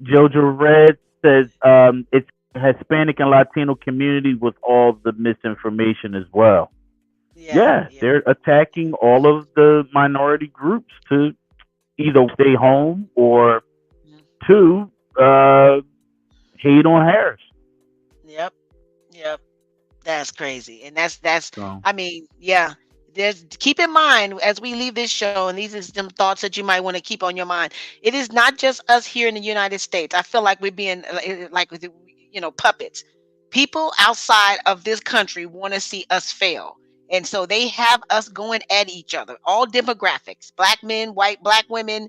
Jojo Red says, "It's Hispanic and Latino community with all the misinformation as well." Yeah, they're attacking all of the minority groups to either stay home or to hate on Harris. Yep. That's crazy. And that's So I mean, yeah. There's keep in mind as we leave this show, and these are some thoughts that you might want to keep on your mind. It is not just us here in the United States. I feel like we're being like puppets. People outside of this country want to see us fail. And so they have us going at each other, all demographics, black men, white, black women,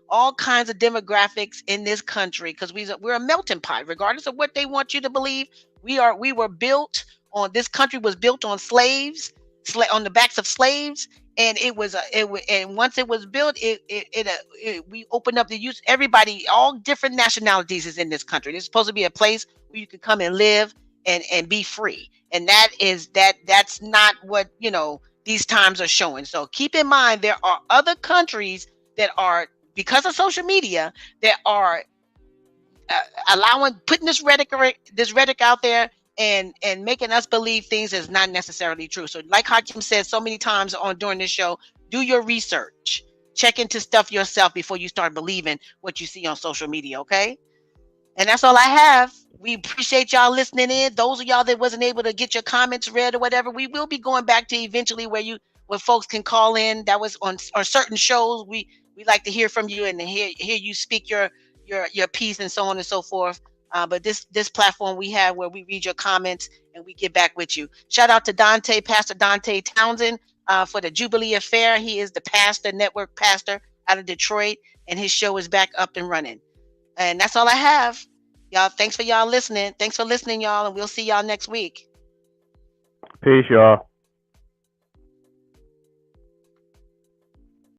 all kinds of demographics in this country, because we're a melting pot, regardless of what they want you to believe. We were built on, this country was built on slaves, on the backs of slaves, and and once it was built, we opened up the use. Everybody, all different nationalities is in this country. It's supposed to be a place where you can come and live and be free, and that's not what these times are showing. So keep in mind there are other countries that are, because of social media, that are putting this rhetoric out there, and making us believe things is not necessarily true. So like Hakim said so many times during this show, do your research, check into stuff yourself before you start believing what you see on social media. Okay. And that's all I have. We appreciate y'all listening in. Those of y'all that wasn't able to get your comments read or whatever, we will be going back to eventually where folks can call in. That was on certain shows. We like to hear from you and hear you speak your piece and so on and so forth. But this platform we have where we read your comments and we get back with you. Shout out to Pastor Dante Townsend, for the Jubilee Affair. He is the network pastor out of Detroit, and his show is back up and running. And that's all I have. Y'all, thanks for y'all listening. Thanks for listening, y'all, and we'll see y'all next week. peace, y'all.